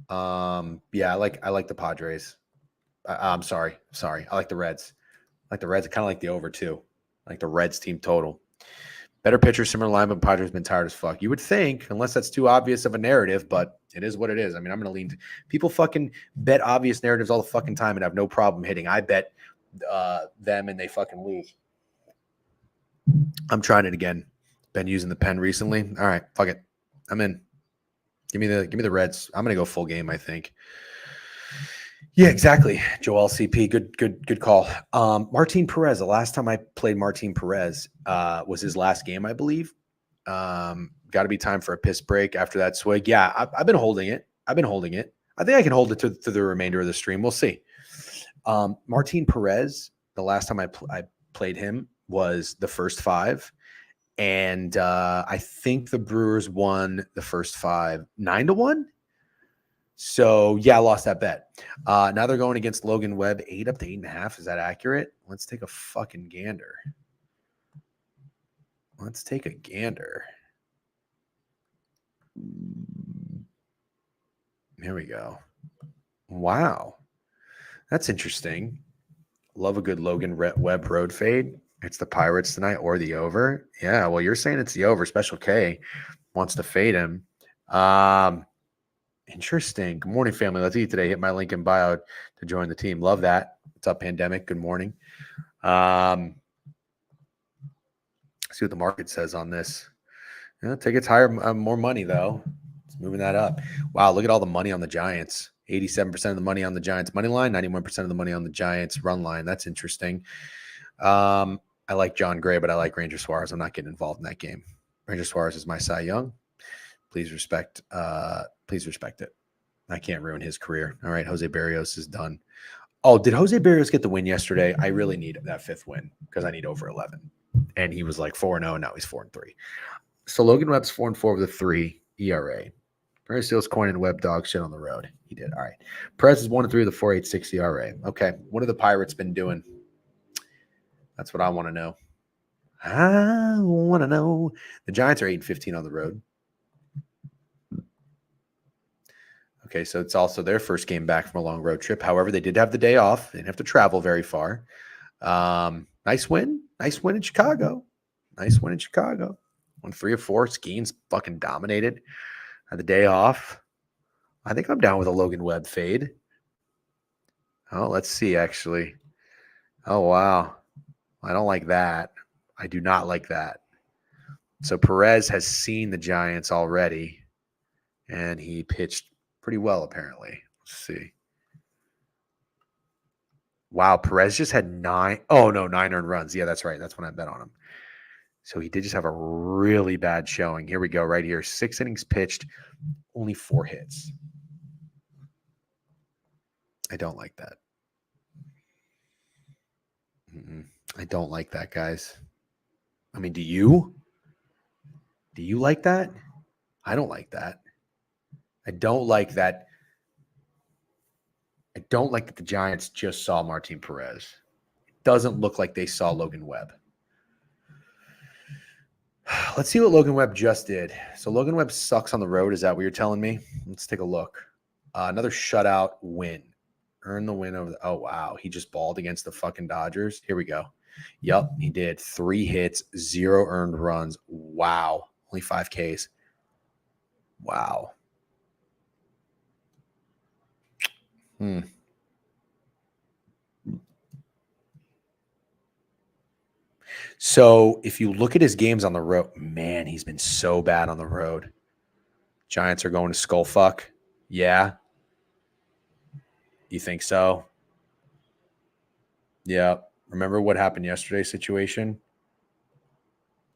Yeah, I like the Padres. I'm sorry. I like the Reds. I kind of like the over too. I like the Reds team total. Better pitcher, similar line, but Padres been tired as fuck. You would think, unless that's too obvious of a narrative, but it is what it is. I mean, I'm going to lean. People fucking bet obvious narratives all the fucking time and have no problem hitting. I bet them and they fucking lose. I'm trying it again. Been using the pen recently. All right, fuck it. I'm in. Give me the Reds. I'm going to go full game, I think. Yeah, exactly. Joel CP, good call. Martin Perez. The last time I played Martin Perez was his last game, I believe. Got to be time for a piss break after that swig. Yeah, I've been holding it. I think I can hold it to the remainder of the stream. We'll see. Martin Perez. The last time I played him was the first 5, and I think the Brewers won the first 5 9-1. So, yeah, I lost that bet. Now they're going against Logan Webb, 8 up to 8.5. Is that accurate? Let's take a fucking gander. Here we go. Wow. That's interesting. Love a good Logan Webb road fade. It's the Pirates tonight or the over. Yeah, well, you're saying it's the over. Special K wants to fade him. Interesting. Good morning, family. Let's eat today. Hit my link in bio to join the team. Love that. What's up, Pandemic? Good morning. See what the market says on this. Tickets higher, more money, though. It's moving that up. Wow, look at all the money on the Giants. 87% of the money on the Giants money line, 91% of the money on the Giants run line. That's interesting. I like John Gray, but I like Ranger Suarez. I'm not getting involved in that game. Ranger Suarez is my Cy Young. Please respect it. I can't ruin his career. All right, Jose Barrios is done. Oh, did Jose Barrios get the win yesterday? I really need that 5th win because I need over 11. And he was like 4-0, and now he's 4-3. So Logan Webb's 4-4 with a 3 ERA. Barry steals coin and Webb dog shit on the road. He did. All right. Perez is 1-3 with a 4.86 ERA. Okay. What have the Pirates been doing? That's what I want to know. The Giants are 8-15 on the road. Okay, so it's also their first game back from a long road trip. However, they did have the day off. They didn't have to travel very far. Nice win. Nice win in Chicago. Nice win in Chicago. Won 3 of 4. Skeens fucking dominated. Had the day off. I think I'm down with a Logan Webb fade. Oh, let's see, actually. Oh, wow. I don't like that. I do not like that. So Perez has seen the Giants already, and he pitched pretty well, apparently. Let's see. Wow, Perez just had 9 earned runs. Yeah, that's right. That's when I bet on him. So he did just have a really bad showing. Here we go, right here. 6 innings pitched, only 4 hits. I don't like that. I don't like that, guys. I mean, do you? Do you like that? I don't like that. I don't like that. I don't like that the Giants just saw Martin Perez. It doesn't look like they saw Logan Webb. Let's see what Logan Webb just did. So Logan Webb sucks on the road. Is that what you're telling me? Let's take a look. Another shutout win. Earn the win over the. Oh, wow. He just balled against the fucking Dodgers. Here we go. Yep, he did. 3 hits, 0 earned runs. Wow. Only 5 Ks. Wow. So if you look at his games on the road, man, he's been so bad on the road. Giants are going to skull fuck. Yeah. You think so? Yeah. Remember what happened yesterday's situation?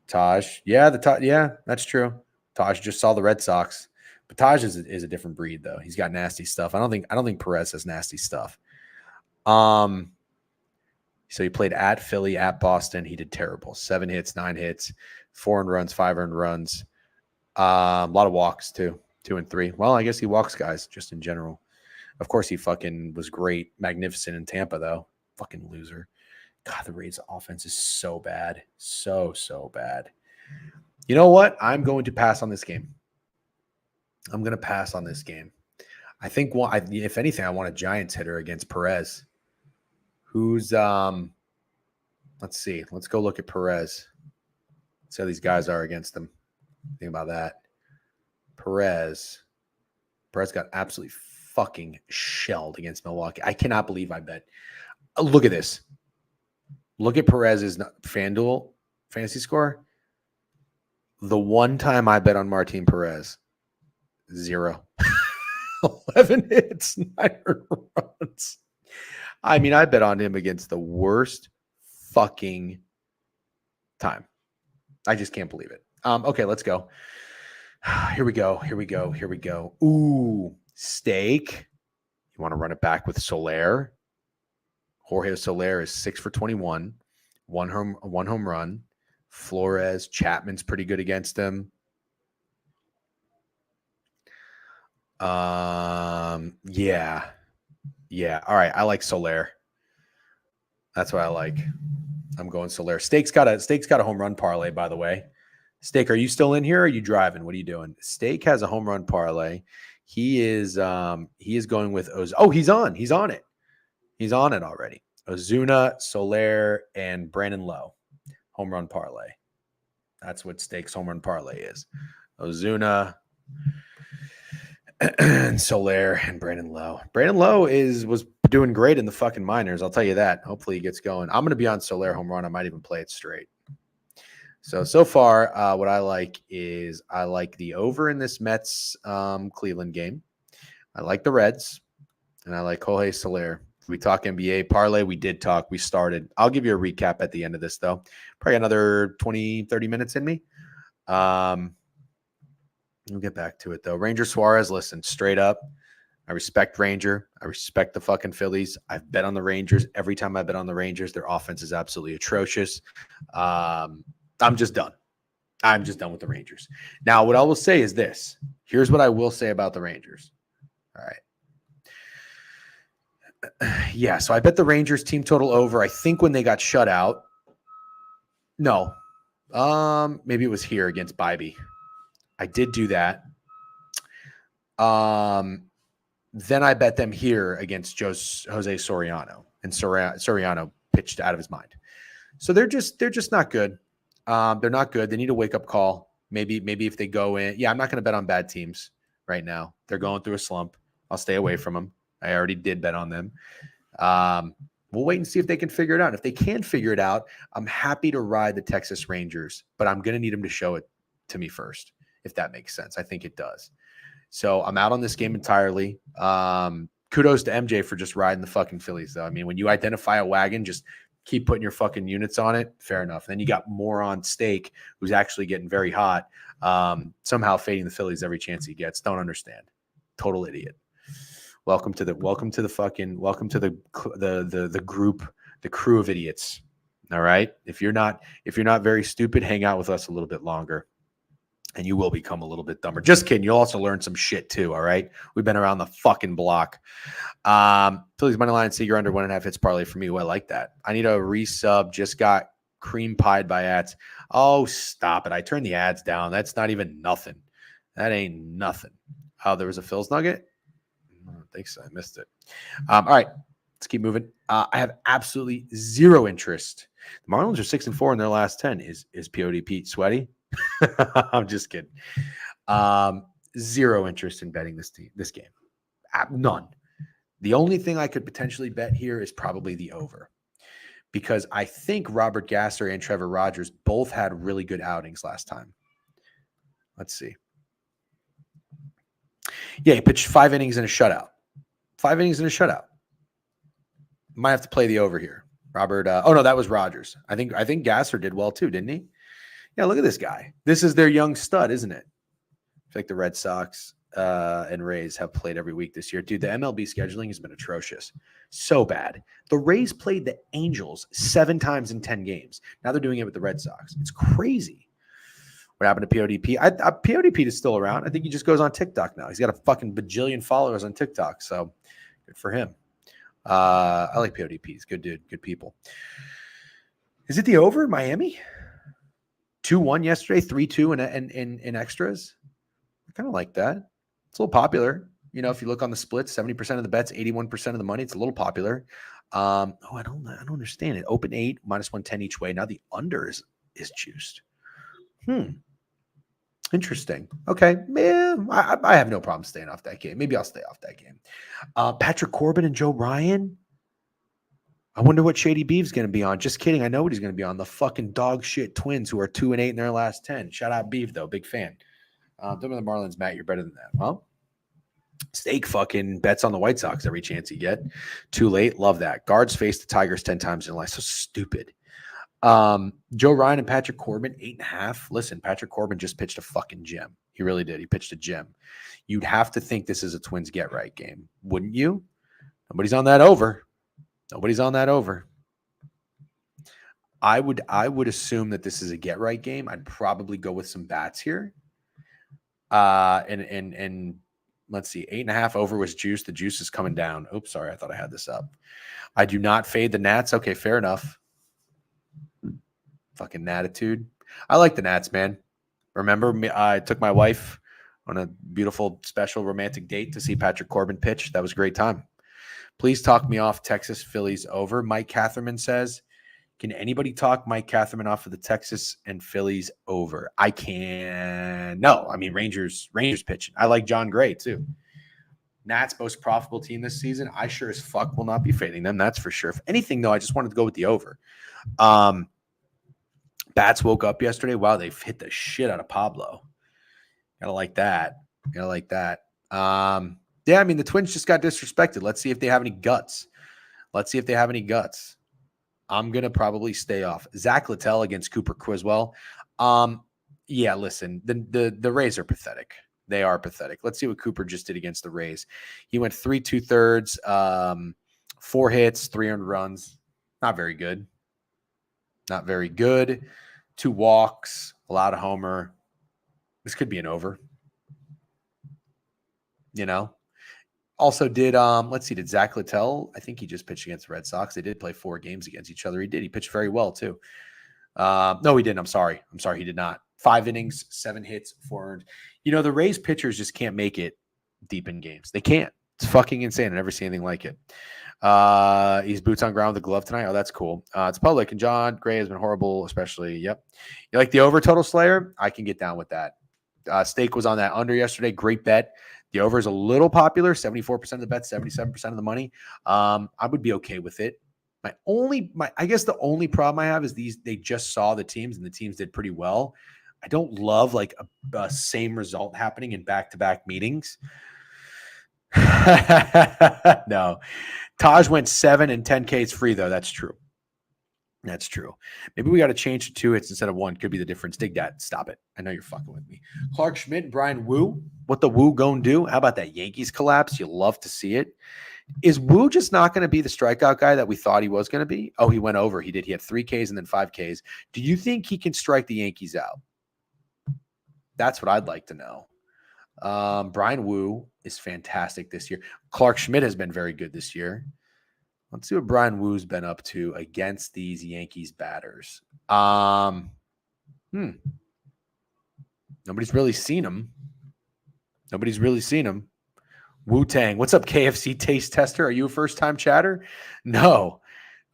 Taj. Yeah, yeah, that's true. Taj just saw the Red Sox. But Taj is a different breed, though. He's got nasty stuff. I don't think Perez has nasty stuff. So he played at Philly, at Boston. He did terrible. 7 hits, 9 hits, 4 earned runs, 5 earned runs. A lot of walks, too. 2 and 3. Well, I guess he walks guys just in general. Of course, he fucking was great. Magnificent in Tampa, though. Fucking loser. God, the Rays offense is so bad. So bad. You know what? I'm going to pass on this game. I'm going to pass on this game. I think, if anything, I want a Giants hitter against Perez. Who's, let's see. Let's go look at Perez. See how these guys are against him. Think about that. Perez got absolutely fucking shelled against Milwaukee. I cannot believe I bet. Look at this. Look at Perez's FanDuel fantasy score. The one time I bet on Martin Perez, 0. 11 hits, 9 runs. I mean, I bet on him against the worst fucking time. I just can't believe it. Okay, let's go. Here we go. Ooh, steak. You want to run it back with Soler? Jorge Soler is 6 for 21, one home run. Flores, Chapman's pretty good against him. Yeah. All right, I like Soler. That's what I like. I'm going Soler. Steak's got a home run parlay, by the way. Steak, are you still in here? Or are you driving? What are you doing? Steak has a home run parlay. He is going with Oh, he's on it. He's on it already. Ozuna, Soler, and Brandon Lowe. Home run parlay. That's what Steak's home run parlay is. Ozuna and Soler and Brandon Lowe. Brandon Lowe was doing great in the fucking minors. I'll tell you that. Hopefully he gets going. I'm going to be on Soler home run. I might even play it straight. So far, what I like is I like the over in this Mets Cleveland game. I like the Reds, and I like Jorge Soler. We talk NBA parlay. We did talk. We started. I'll give you a recap at the end of this, though. Probably another 20, 30 minutes in me. We'll get back to it, though. Ranger Suarez, listen, straight up. I respect Ranger. I respect the fucking Phillies. I've bet on the Rangers. Every time I bet on the Rangers, their offense is absolutely atrocious. I'm just done. I'm just done with the Rangers. Now, what I will say is this. Here's what I will say about the Rangers. All right. Yeah, so I bet the Rangers team total over. I think when they got shut out. No. Maybe it was here against Bybee. I did do that. Then I bet them here against Jose Soriano, and Soriano pitched out of his mind. So they're just not good. They're not good. They need a wake up call. Maybe if they go in, I'm not going to bet on bad teams right now. They're going through a slump. I'll stay away from them. I already did bet on them. We'll wait and see if they can figure it out. If they can figure it out, I'm happy to ride the Texas Rangers, but I'm going to need them to show it to me first, if that makes sense. I think it does. So I'm out on this game entirely. Kudos to MJ for just riding the fucking Phillies, though. I mean, when you identify a wagon, just keep putting your fucking units on it. Fair enough. Then you got Moron Steak, who's actually getting very hot, somehow fading the Phillies every chance he gets. Don't understand. Total idiot. Welcome to the group, the crew of idiots. All right. If you're not very stupid, hang out with us a little bit longer, and you will become a little bit dumber. Just kidding. You'll also learn some shit too. All right. We've been around the fucking block. Phillies money line, Seager under 1.5 hits parlay for me. Oh, I like that. I need a resub. Just got cream pied by ads. Oh, stop it. I turned the ads down. That's not even nothing. That ain't nothing. Oh, there was a Phil's nugget. I don't think so. I missed it. All right. Let's keep moving. I have absolutely zero interest. The Marlins are 6-4 in their last 10. Is POD Pete sweaty? I'm just kidding. Zero interest in betting this game. None. The only thing I could potentially bet here is probably the over, because I think Robert Gasser and Trevor Rogers both had really good outings last time. Let's see. Yeah, he pitched 5 innings and a shutout. 5 innings and a shutout. Might have to play the over here. Robert. Oh no, that was Rogers. I think Gasser did well too, didn't he? Yeah, look at this guy. This is their young stud, isn't it? I think the Red Sox and Rays have played every week this year. Dude, the MLB scheduling has been atrocious. So bad. The Rays played the Angels 7 times in 10 games. Now they're doing it with the Red Sox. It's crazy. What happened to PODP? PODP is still around. I think he just goes on TikTok now. He's got a fucking bajillion followers on TikTok. So good for him. I like PODP. He's good dude. Good people. Is it the over Miami? 2-1 yesterday, 3-2 in extras. I kind of like that. It's a little popular. You know, if you look on the splits, 70% of the bets, 81% of the money. It's a little popular. I don't understand it. Open 8, -110 each way. Now the under is juiced. Interesting. Okay. Man, I have no problem staying off that game. Maybe I'll stay off that game. Patrick Corbin and Joe Ryan. I wonder what Shady Beef's going to be on. Just kidding. I know what he's going to be on. The fucking dog shit Twins, who are 2-8 in their last 10. Shout out Beef, though. Big fan. Don't know the Marlins, Matt. You're better than that. Well, Steak fucking bets on the White Sox every chance you get. Too late. Love that. Guards face the Tigers 10 times in life. So stupid. Joe Ryan and Patrick Corbin, 8.5. Listen, Patrick Corbin just pitched a fucking gem. He really did. He pitched a gem. You'd have to think this is a Twins get-right game, wouldn't you? Nobody's on that over. Nobody's on that over. I would assume that this is a get-right game. I'd probably go with some bats here. And let's see, 8.5 over was juice. The juice is coming down. Oops, sorry. I thought I had this up. I do not fade the Nats. Okay, fair enough. Fucking Natitude. I like the Nats, man. Remember, I took my wife on a beautiful, special, romantic date to see Patrick Corbin pitch. That was a great time. Please talk me off Texas Phillies over. Mike Catherman says, can anybody talk Mike Catherman off of the Texas and Phillies over? I can. No, I mean, Rangers pitching. I like John Gray, too. Nats most profitable team this season. I sure as fuck will not be fading them. That's for sure. If anything, though, I just wanted to go with the over. Bats woke up yesterday. Wow, they've hit the shit out of Pablo. Gotta like that. Yeah, I mean, the Twins just got disrespected. Let's see if they have any guts. I'm going to probably stay off. Zach Littell against Cooper Criswell. Yeah, listen, the Rays are pathetic. They are pathetic. Let's see what Cooper just did against the Rays. He went 3 2/3, 4 hits, 300 runs. Not very good. 2 walks, allowed a homer. This could be an over. You know? Also did, let's see, did Zach Littell, I think he just pitched against the Red Sox. They did play 4 games against each other. He did. He pitched very well, too. No, he didn't. I'm sorry. He did not. 5 innings, 7 hits, 4 earned. You know, the Rays pitchers just can't make it deep in games. They can't. It's fucking insane. I never see anything like it. He's boots on ground with a glove tonight. Oh, that's cool. It's public, and John Gray has been horrible, especially. Yep. You like the over total Slayer? I can get down with that. Stake was on that under yesterday. Great bet. The over is a little popular, 74% of the bet, 77% of the money. I would be okay with it. I guess the only problem I have is they just saw the teams and the teams did pretty well. I don't love like a same result happening in back-to-back meetings. No. Taj went 7 and 10K is free though. That's true. That's true. Maybe we got to change to 2 hits instead of 1. Could be the difference. Dig that. Stop it. I know you're fucking with me. Clark Schmidt, Brian Wu. What the Wu gonna do? How about that Yankees collapse? You love to see it. Is Wu just not going to be the strikeout guy that we thought he was going to be? Oh, he went over. He did. He had 3 Ks and then 5 Ks. Do you think he can strike the Yankees out? That's what I'd like to know. Brian Wu is fantastic this year. Clark Schmidt has been very good this year. Let's see what Brian Wu's been up to against these Yankees batters. Nobody's really seen him. Wu-Tang. What's up, KFC taste tester? Are you a first-time chatter? No.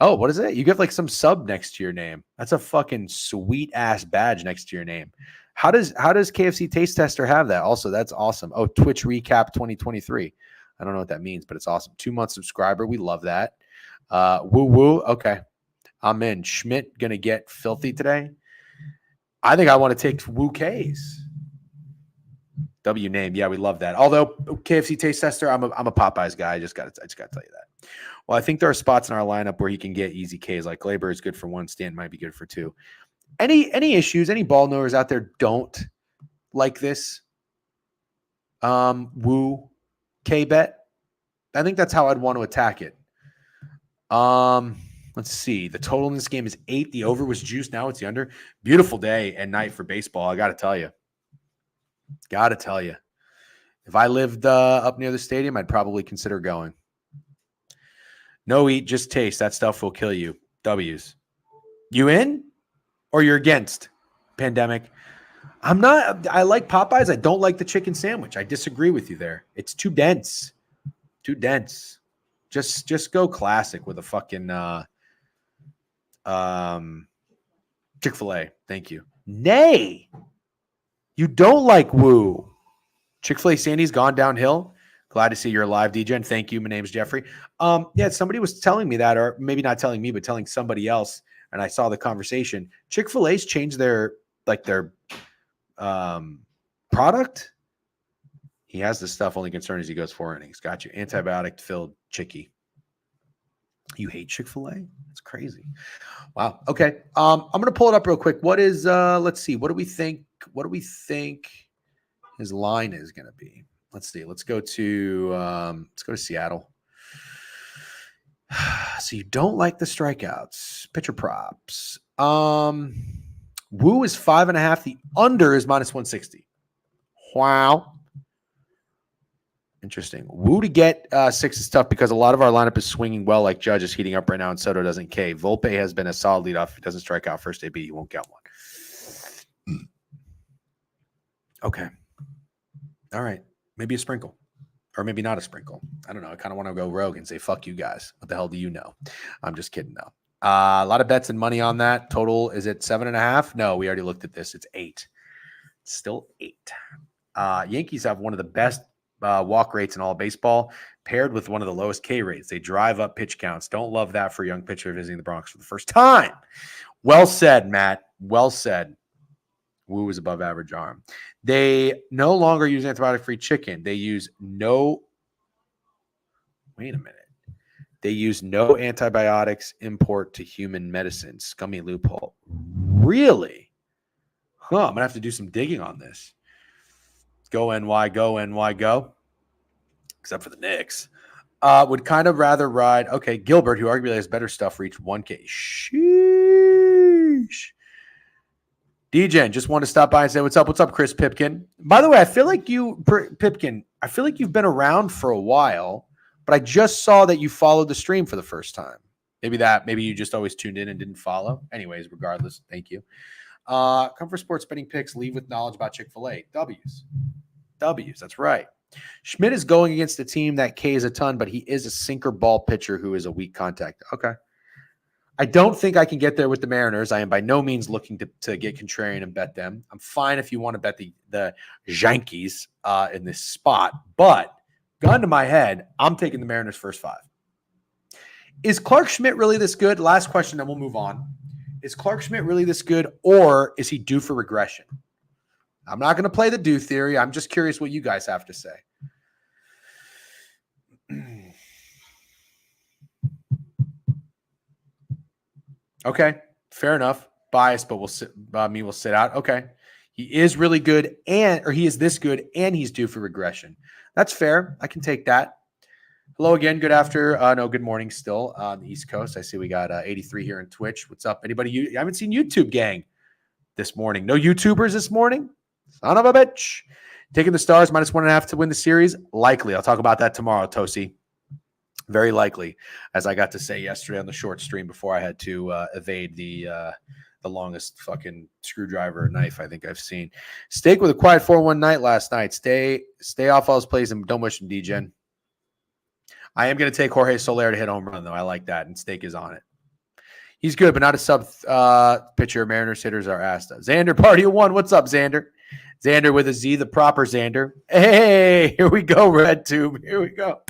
Oh, what is it? You get like some sub next to your name. That's a fucking sweet-ass badge next to your name. How does KFC taste tester have that? Also, that's awesome. Oh, Twitch recap 2023. I don't know what that means, but it's awesome. 2-month subscriber. We love that. Woo. Okay. I'm in. Schmidt going to get filthy today. I think I want to take Wu K's. W name. Yeah, we love that. Although KFC taste tester, I'm a Popeyes guy. I just got to tell you that. Well, I think there are spots in our lineup where he can get easy Ks. Like Glaber is good for 1. Stan might be good for 2. Any issues? Any ball knowers out there don't like this? Wu K bet. I think that's how I'd want to attack it. Let's see. The total in this game is 8. The over was juiced. Now it's the under. Beautiful day and night for baseball. I got to tell you. If I lived up near the stadium, I'd probably consider going. No eat, just taste. That stuff will kill you. W's. You in or you're against? Pandemic. I'm not. I like Popeyes. I don't like the chicken sandwich. I disagree with you there. It's too dense. Just go classic with a fucking Chick-fil-A. Thank you. Nay. You don't like Woo. Chick-fil-A Sandy's gone downhill. Glad to see you're alive, DJ. And thank you. My name's Jeffrey. Yeah, somebody was telling me that, or maybe not telling me, but telling somebody else. And I saw the conversation. Chick-fil-A's changed their product. He has this stuff. Only concern is he goes 4 innings. Got you. Antibiotic-filled chickie. You hate Chick-fil-A? That's crazy. Wow. Okay. I'm going to pull it up real quick. What is, let's see. What do we think his line is going to be? Let's see. Let's go to Seattle. So you don't like the strikeouts. Pitcher props. Wu is 5.5. The under is -160. Wow. Interesting. Wu to get 6 is tough because a lot of our lineup is swinging well, like Judge is heating up right now, and Soto doesn't K. Volpe has been a solid leadoff. If he doesn't strike out first AB, he won't get one. Okay. All right. Maybe a sprinkle. Or maybe not a sprinkle. I don't know. I kind of want to go rogue and say, fuck you guys. What the hell do you know? I'm just kidding, though. A lot of bets and money on that. Total, is it 7.5? No, we already looked at this. It's 8. It's still 8. Yankees have one of the best walk rates in all of baseball, paired with one of the lowest K rates. They drive up pitch counts. Don't love that for a young pitcher visiting the Bronx for the first time. Well said, Matt. Well said. Wu is above average arm. They no longer use antibiotic-free chicken. They use no antibiotics import to human medicine. Scummy loophole. Really? I'm going to have to do some digging on this. Go NY, go NY, go. Except for the Knicks. Would kind of rather ride. Okay, Gilbert, who arguably has better stuff, reached 1K. Sheesh. DJ, just want to stop by and say what's up. What's up, Chris Pipkin? By the way, I feel like Pipkin, I feel like you've been around for a while, but I just saw that you followed the stream for the first time. Maybe you just always tuned in and didn't follow. Anyways, regardless, thank you. Come for sports betting picks. Leave with knowledge about Chick-fil-A. W's. That's right. Schmidt is going against a team that Ks a ton, but he is a sinker ball pitcher who is a weak contact. Okay. I don't think I can get there with the Mariners. I am by no means looking to get contrarian and bet them. I'm fine if you want to bet the Yankees in this spot, but gun to my head, I'm taking the Mariners first 5. Is Clark Schmidt really this good? Last question, then we'll move on. Is Clark Schmidt really this good, or is he due for regression? I'm not going to play the due theory. I'm just curious what you guys have to say. Okay, fair enough. Biased, but we'll sit out. Okay. He is really good he is this good and he's due for regression. That's fair. I can take that. Hello again. Good morning still on the East Coast. I see we got 83 here on Twitch. What's up? Anybody? I haven't seen YouTube gang this morning. No YouTubers this morning? Son of a bitch. Taking the Stars -1.5 to win the series? Likely. I'll talk about that tomorrow, Tosi. Very likely, as I got to say yesterday on the short stream before I had to evade the longest fucking screwdriver knife I think I've seen. Steak with a quiet 4-1 night last night. Stay off all his plays and don't mush him, DGen. I am going to take Jorge Soler to hit home run, though. I like that, and Steak is on it. He's good, but not a sub pitcher. Mariners hitters are asked. Xander, party of one. What's up, Xander? Xander with a Z, the proper Xander. Hey, here we go, RedTube. Here we go.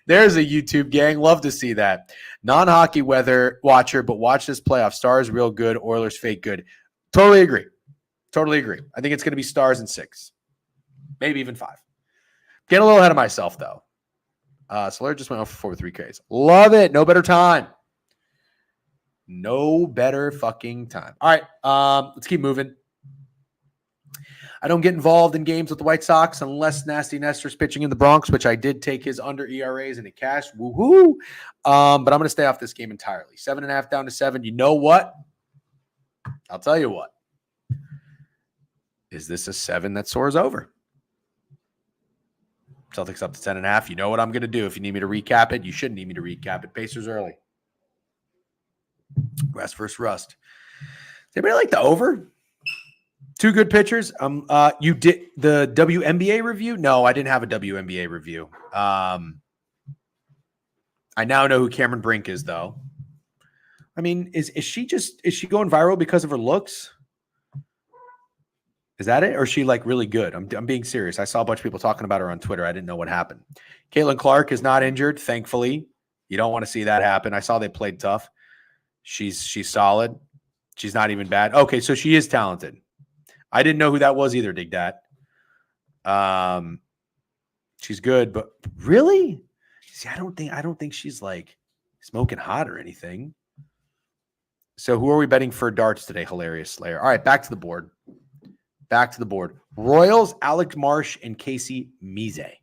There's a YouTube gang. Love to see that. Non-hockey weather watcher, but watch this playoff. Stars real good, Oilers fake good. Totally agree. I think it's going to be Stars in 6. Maybe even 5. Getting a little ahead of myself, though. Soler just went off for 4 with 3 Ks. Love it. No better time. No better fucking time. All right, let's keep moving. I don't get involved in games with the White Sox unless Nasty Nestor's pitching in the Bronx, which I did take his under ERAs and it cashed. Woohoo! But I'm going to stay off this game entirely. 7.5 down to 7. You know what? I'll tell you what. Is this a 7 that soars over? Celtics up to 10.5. You know what I'm going to do. If you need me to recap it, you shouldn't need me to recap it. Pacers early. Rust versus Rust. Does anybody like the over? 2 good pitchers. You did the WNBA review? No, I didn't have a WNBA review. I now know who Cameron Brink is, though. I mean, is she going viral because of her looks? Is that it? Or is she like really good? I'm being serious. I saw a bunch of people talking about her on Twitter. I didn't know what happened. Caitlin Clark is not injured, thankfully. You don't want to see that happen. I saw they played tough. She's solid. She's not even bad. Okay, so she is talented. I didn't know who that was either, Dig Dat. She's good, but really? See, I don't think she's like smoking hot or anything. So who are we betting for darts today? Hilarious Slayer. All right, back to the board. Royals, Alec Marsh, and Casey Mize.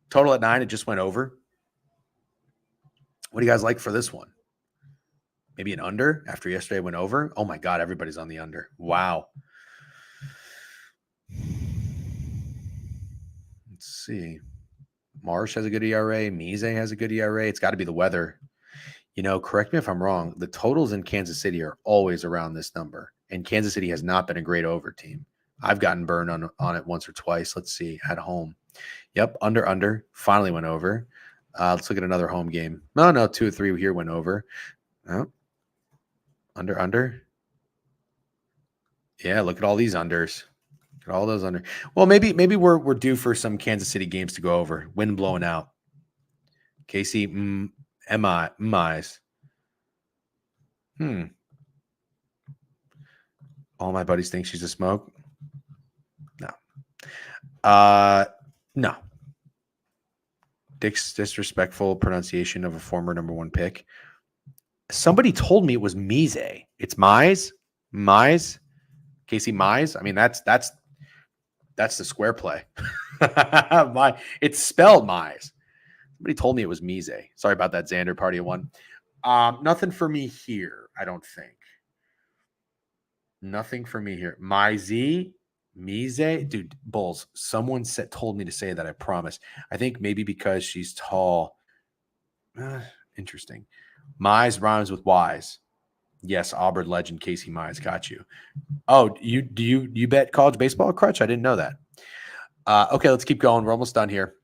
Total at 9. It just went over. What do you guys like for this one? Maybe an under after yesterday went over? Oh, my God. Everybody's on the under. Wow. Let's see. Marsh has a good ERA. Mize has a good ERA. It's got to be the weather. You know, correct me if I'm wrong. The totals in Kansas City are always around this number. And Kansas City has not been a great over team. I've gotten burned on it once or twice. Let's see. At home. Yep. Under. Finally went over. Let's look at another home game. No. 2 or 3 here went over. Oh. Under. Yeah, look at all these unders. Look at all those under. Well, maybe we're due for some Kansas City games to go over. Wind blowing out. Casey Mize. All my buddies think she's a smoke. No. Dick's disrespectful pronunciation of a former number 1 pick. Somebody told me it was Mize. It's Mize. Casey Mize. I mean, that's the square play. It's spelled Mize. Somebody told me it was Mize. Sorry about that, Xander. Party of 1. Nothing for me here, I don't think. Nothing for me here. Mize. Dude, Bulls. Someone told me to say that, I promise. I think maybe because she's tall. Interesting. Mize rhymes with wise. Yes, Auburn legend Casey Mize. Got you. Oh, do you bet college baseball, Crutch? I didn't know that. Okay, let's keep going. We're almost done here.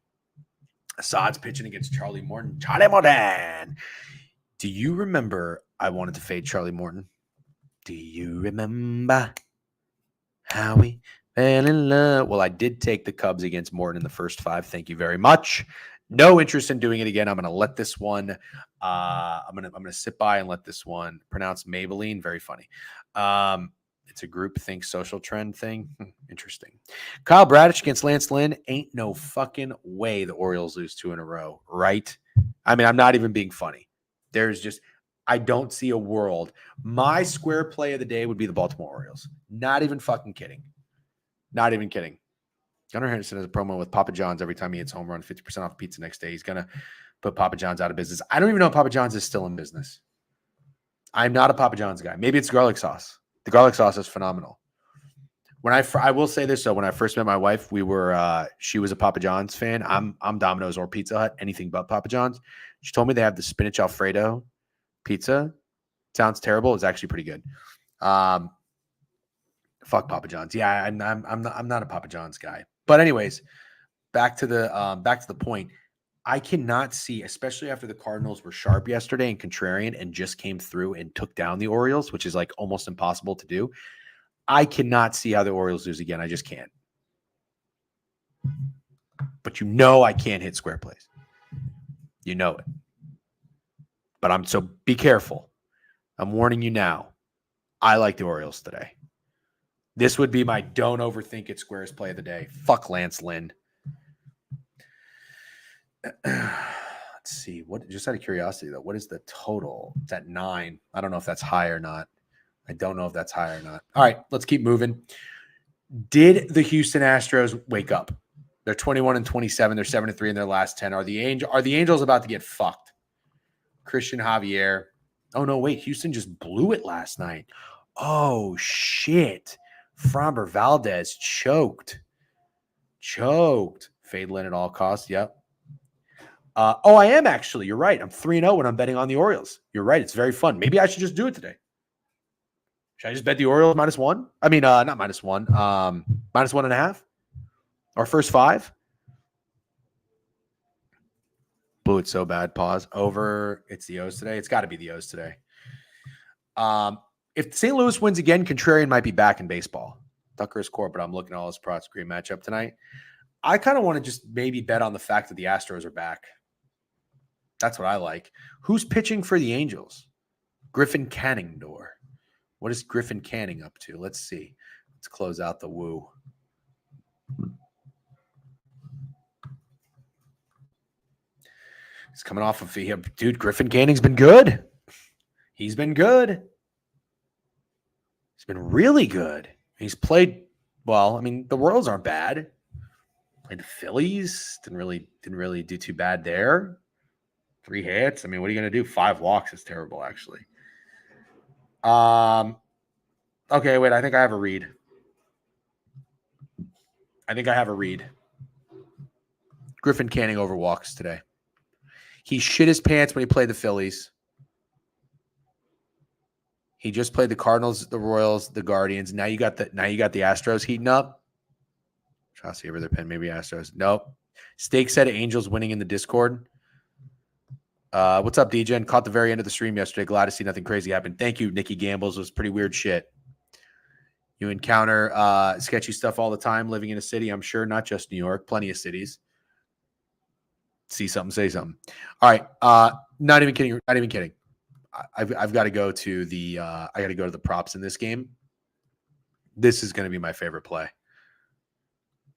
Assad's pitching against Charlie Morton. Charlie Morton. Do you remember I wanted to fade Charlie Morton? Do you remember how we fell in love? Well, I did take the Cubs against Morton in the first 5. Thank you very much. No interest in doing it again. I'm going to let this one. I'm gonna sit by and let this one pronounce Maybelline. Very funny. It's a group think social trend thing. Interesting. Kyle Bradish against Lance Lynn. Ain't no fucking way the Orioles lose 2 in a row, right? I mean, I'm not even being funny. There's just, I don't see a world. My square play of the day would be the Baltimore Orioles. Not even fucking kidding. Not even kidding. Gunnar Henderson has a promo with Papa John's every time he hits home run, 50% off pizza next day. He's going to put Papa John's out of business. I don't even know if Papa John's is still in business. I'm not a Papa John's guy. Maybe it's garlic sauce. The garlic sauce is phenomenal. When I will say this, though, when I first met my wife, she was a Papa John's fan. I'm Domino's or Pizza Hut, anything but Papa John's. She told me they have the spinach Alfredo pizza. Sounds terrible. It's actually pretty good. Fuck Papa John's. Yeah, I'm not a Papa John's guy. But anyways, back to the point. I cannot see, especially after the Cardinals were sharp yesterday and contrarian and just came through and took down the Orioles, which is like almost impossible to do. I cannot see how the Orioles lose again. I just can't. But I can't hit square plays. You know it. But so be careful. I'm warning you now. I like the Orioles today. This would be my don't overthink it squares play of the day. Fuck Lance Lynn. Let's see. Just out of curiosity, though, what is the total? It's at 9. I don't know if that's high or not. All right, let's keep moving. Did the Houston Astros wake up? They're 21-27. They're 7-3 in their last 10. Are the Angels about to get fucked? Christian Javier. Oh, no, wait. Houston just blew it last night. Oh, shit. Framber Valdez choked. Fade Lynn at all costs. Yep. I am actually. You're right. I'm 3-0 when I'm betting on the Orioles. You're right. It's very fun. Maybe I should just do it today. Should I just bet the Orioles -1? I mean, not -1. -1.5. Our first 5. Blew it so bad. Pause. Over. It's the O's today. It's got to be the O's today. If St. Louis wins again, Contrarian might be back in baseball. Tucker is core, but I'm looking at all his props. Great matchup tonight. I kind of want to just maybe bet on the fact that the Astros are back. That's what I like. Who's pitching for the Angels? Griffin Canningdor. What is Griffin Canning up to? Let's see. Let's close out the woo. He's coming off of dude. Griffin Canning's been good. He's been good. He's been really good. He's played well. I mean, the Royals aren't bad. Played the Phillies. Didn't really do too bad there. 3 hits. I mean, what are you going to do? 5 walks is terrible, actually. Okay, wait. I think I have a read. Griffin Canning over walks today. He shit his pants when he played the Phillies. He just played the Cardinals, the Royals, the Guardians. Now you got the Astros heating up. Try to see over their pen. Maybe Astros. Nope. Steak said Angels winning in the Discord. What's up, DJ? Caught the very end of the stream yesterday. Glad to see nothing crazy happen. Thank you, Nikki Gambles. It was pretty weird shit. You encounter sketchy stuff all the time living in a city, I'm sure. Not just New York. Plenty of cities. See something, say something. All right. Not even kidding. I've got to go to the props in this game. This is going to be my favorite play.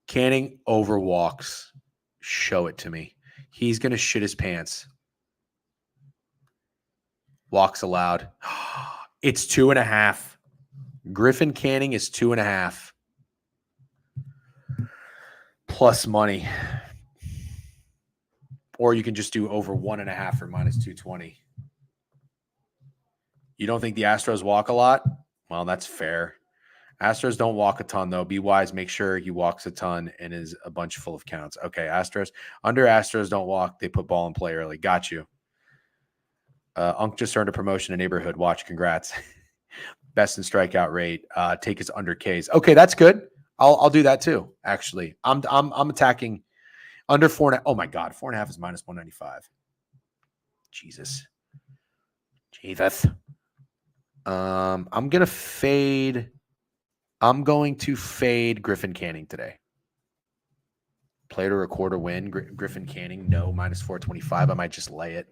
Canning over walks. Show it to me. He's going to shit his pants. Walks allowed. It's 2.5. Griffin Canning is 2.5. Plus money. Or you can just do over 1.5 for -220. You don't think the Astros walk a lot? Well, that's fair. Astros don't walk a ton, though. Be wise. Make sure he walks a ton and is a bunch full of counts. Okay, Astros don't walk. They put ball in play early. Got you. Unk just earned a promotion in neighborhood. Watch. Congrats. Best in strikeout rate. Take his under Ks. Okay, that's good. I'll do that too. Actually, I'm attacking under 4.5. Oh my God, 4.5 is minus 195. Jesus. I'm going to fade Griffin Canning today. Play to record or win. Griffin Canning, no, minus 425. I might just lay it.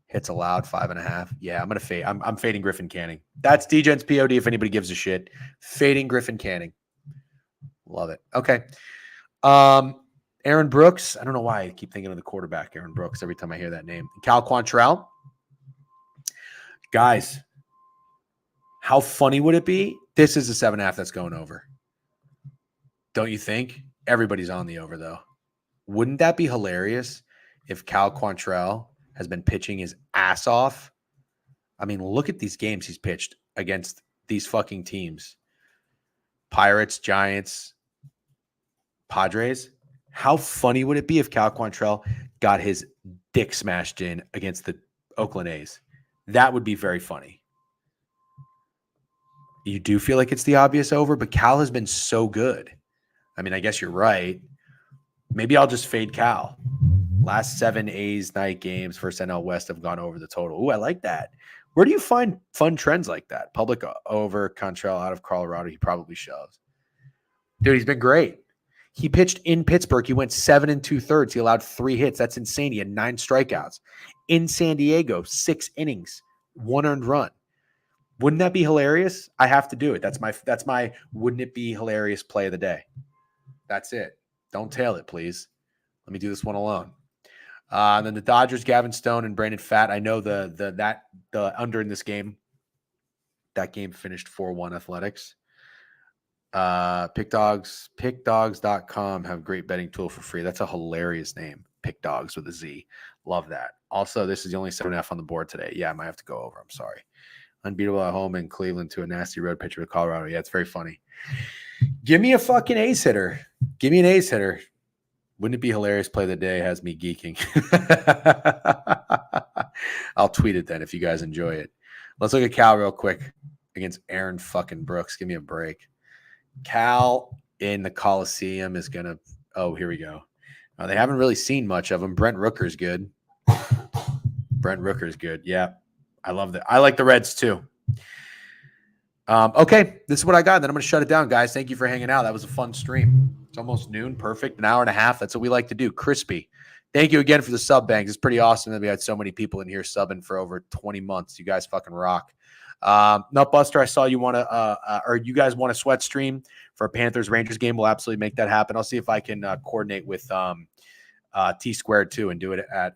Hits allowed 5.5. Yeah, I'm going to fade. I'm fading Griffin Canning. That's DGen's POD if anybody gives a shit. Fading Griffin Canning. Love it. Okay. Aaron Brooks. I don't know why I keep thinking of the quarterback, Aaron Brooks, every time I hear that name. Cal Quantrell. Guys, how funny would it be? This is a 7.5 that's going over. Don't you think? Everybody's on the over, though. Wouldn't that be hilarious if Cal Quantrell has been pitching his ass off? I mean, look at these games he's pitched against these fucking teams. Pirates, Giants, Padres. How funny would it be if Cal Quantrell got his dick smashed in against the Oakland A's? That would be very funny. You do feel like it's the obvious over, but Cal has been so good. I mean, I guess you're right. Maybe I'll just fade Cal. Last 7 A's night games, first NL West have gone over the total. Ooh, I like that. Where do you find fun trends like that? Public over, Quantrell out of Colorado. He probably shoves. Dude, he's been great. He pitched in Pittsburgh. He went 7 2/3. He allowed 3 hits. That's insane. He had 9 strikeouts. In San Diego, 6 innings, 1 earned run. Wouldn't that be hilarious? I have to do it. That's my wouldn't it be hilarious play of the day. That's it. Don't tail it, please. Let me do this one alone. And then the Dodgers, Gavin Stone and Brandon Pfaadt. I know the under in this game. That game finished 4-1 Athletics. Pickdogs.com have great betting tool for free. That's a hilarious name. Pickdogs with a Z. Love that. Also, this is the only 7.5 on the board today. Yeah, I might have to go over. I'm sorry. Unbeatable at home in Cleveland to a nasty road pitcher with Colorado. Yeah, it's very funny. Give me a fucking ace hitter. Give me an ace hitter. Wouldn't it be hilarious? Play of the day has me geeking. I'll tweet it then if you guys enjoy it. Let's look at Cal real quick against Aaron fucking Brooks. Give me a break. Cal in the Coliseum is going to – oh, here we go. They haven't really seen much of him. Brent Rooker's good. Yeah, I love that. I like the Reds too. Okay, this is what I got. Then I'm going to shut it down, guys. Thank you for hanging out. That was a fun stream. It's almost noon. Perfect. An hour and a half. That's what we like to do. Crispy. Thank you again for the sub banks. It's pretty awesome that we had so many people in here subbing for over 20 months. You guys fucking rock. Nutbuster, I saw you want to, or you guys want a sweat stream for a Panthers Rangers game. We'll absolutely make that happen. I'll see if I can coordinate with T Squared too and do it at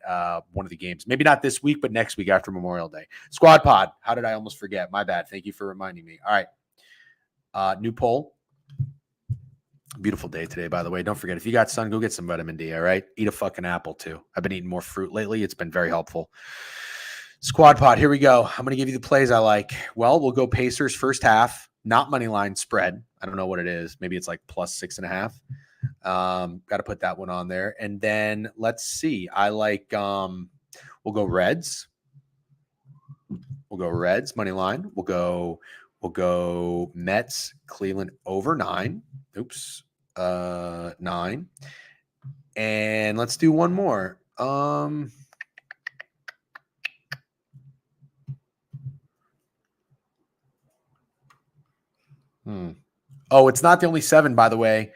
one of the games. Maybe not this week, but next week after Memorial Day. Squad Pod. How did I almost forget? My bad. Thank you for reminding me. All right. New poll. Beautiful day today, by the way. Don't forget, if you got sun, go get some vitamin D, all right? Eat a fucking apple too. I've been eating more fruit lately. It's been very helpful. Squad Pod, here we go. I'm going to give you the plays I like. Well, we'll go Pacers first half, not money line spread. I don't know what it is. Maybe it's like plus 6.5. Got to put that one on there. And then let's see. I like, we'll go Reds. Money line. We'll go Mets, Cleveland over 9. Oops. 9. And let's do one more. Oh, it's not the only 7, by the way.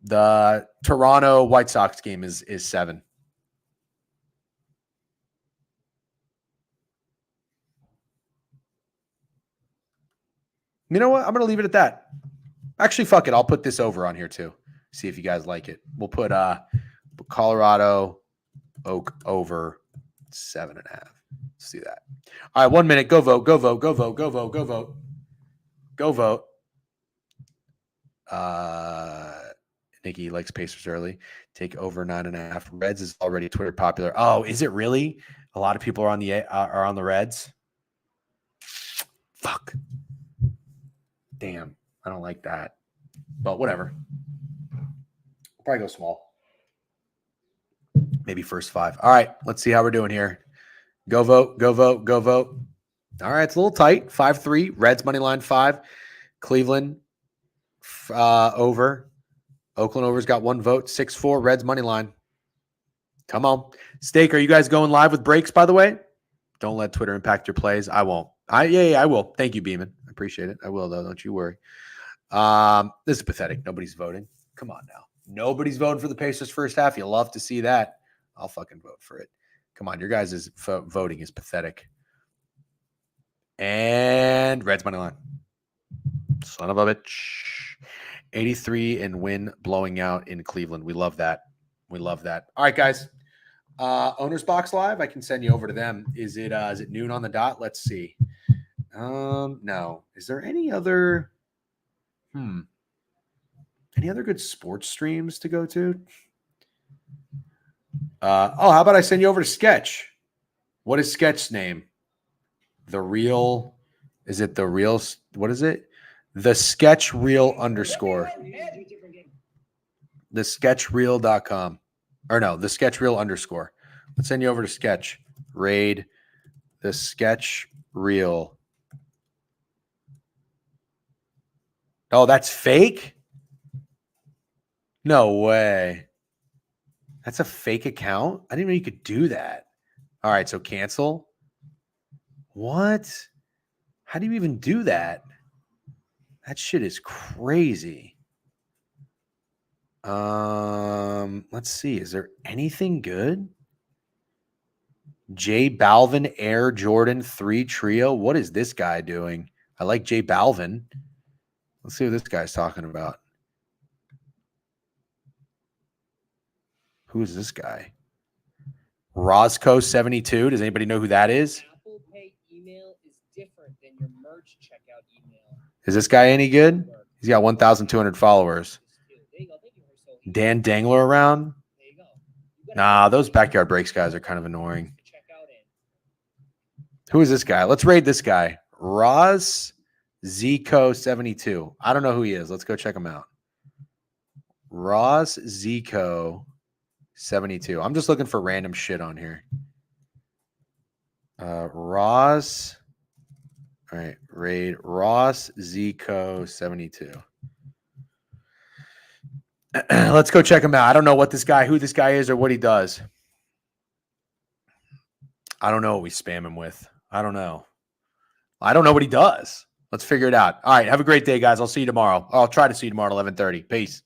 The Toronto White Sox game is 7. You know what? I'm going to leave it at that. Actually, fuck it. I'll put this over on here too. See if you guys like it. We'll put Colorado Oak over 7.5. Let's do that. All right, 1 minute. Go vote. Nikki likes Pacers early. Take over 9.5. Reds is already Twitter popular. Oh, is it really? A lot of people are on the Reds. Fuck. Damn, I don't like that. But whatever. I'll probably go small. Maybe first 5. All right, let's see how we're doing here. Go vote. All right, it's a little tight. 5-3. Reds money line 5. Cleveland Over. Oakland over's got 1 vote. 6-4. Reds money line. Come on. Steak, are you guys going live with breaks, by the way? Don't let Twitter impact your plays. I won't. I will. Thank you, Beeman. I appreciate it. I will, though. Don't you worry. This is pathetic. Nobody's voting. Come on now. Nobody's voting for the Pacers first half. You love to see that. I'll fucking vote for it. Come on. Your guys' voting is pathetic. And Reds money line. Son of a bitch. 83 and win blowing out in Cleveland. We love that. We love that. All right, guys. Owner's Box Live. I can send you over to them. Is it noon on the dot? Let's see. No. Is there any other good sports streams to go to? How about I send you over to Sketch? What is Sketch's name? Is it the real? What is it? The Sketch Reel _ the sketchreel.com or no, the Sketch Reel _ let's send you over to Sketch. Raid the Sketch Reel. Oh, that's fake? No way. That's a fake account? I didn't know you could do that. All right, so cancel. What? How do you even do that? That shit is crazy. Let's see. Is there anything good? J Balvin Air Jordan 3 Trio. What is this guy doing? I like J Balvin. Let's see what this guy's talking about. Who is this guy? Roscoe72. Does anybody know who that is? Apple Pay email is different than your merch checkout email. Is this guy any good? He's got 1,200 followers. Dan Dangler around? Nah, those backyard breaks guys are kind of annoying. Who is this guy? Let's raid this guy. Roz Zico72. I don't know who he is. Let's go check him out. Roz Zico72. I'm just looking for random shit on here. Roz. All right, raid Ross Zico72. Let's go check him out. I don't know who this guy is or what he does. I don't know what we spam him with. I don't know what he does. Let's figure it out. All right, have a great day, guys. I'll see you tomorrow. I'll try to see you tomorrow at 11:30. Peace.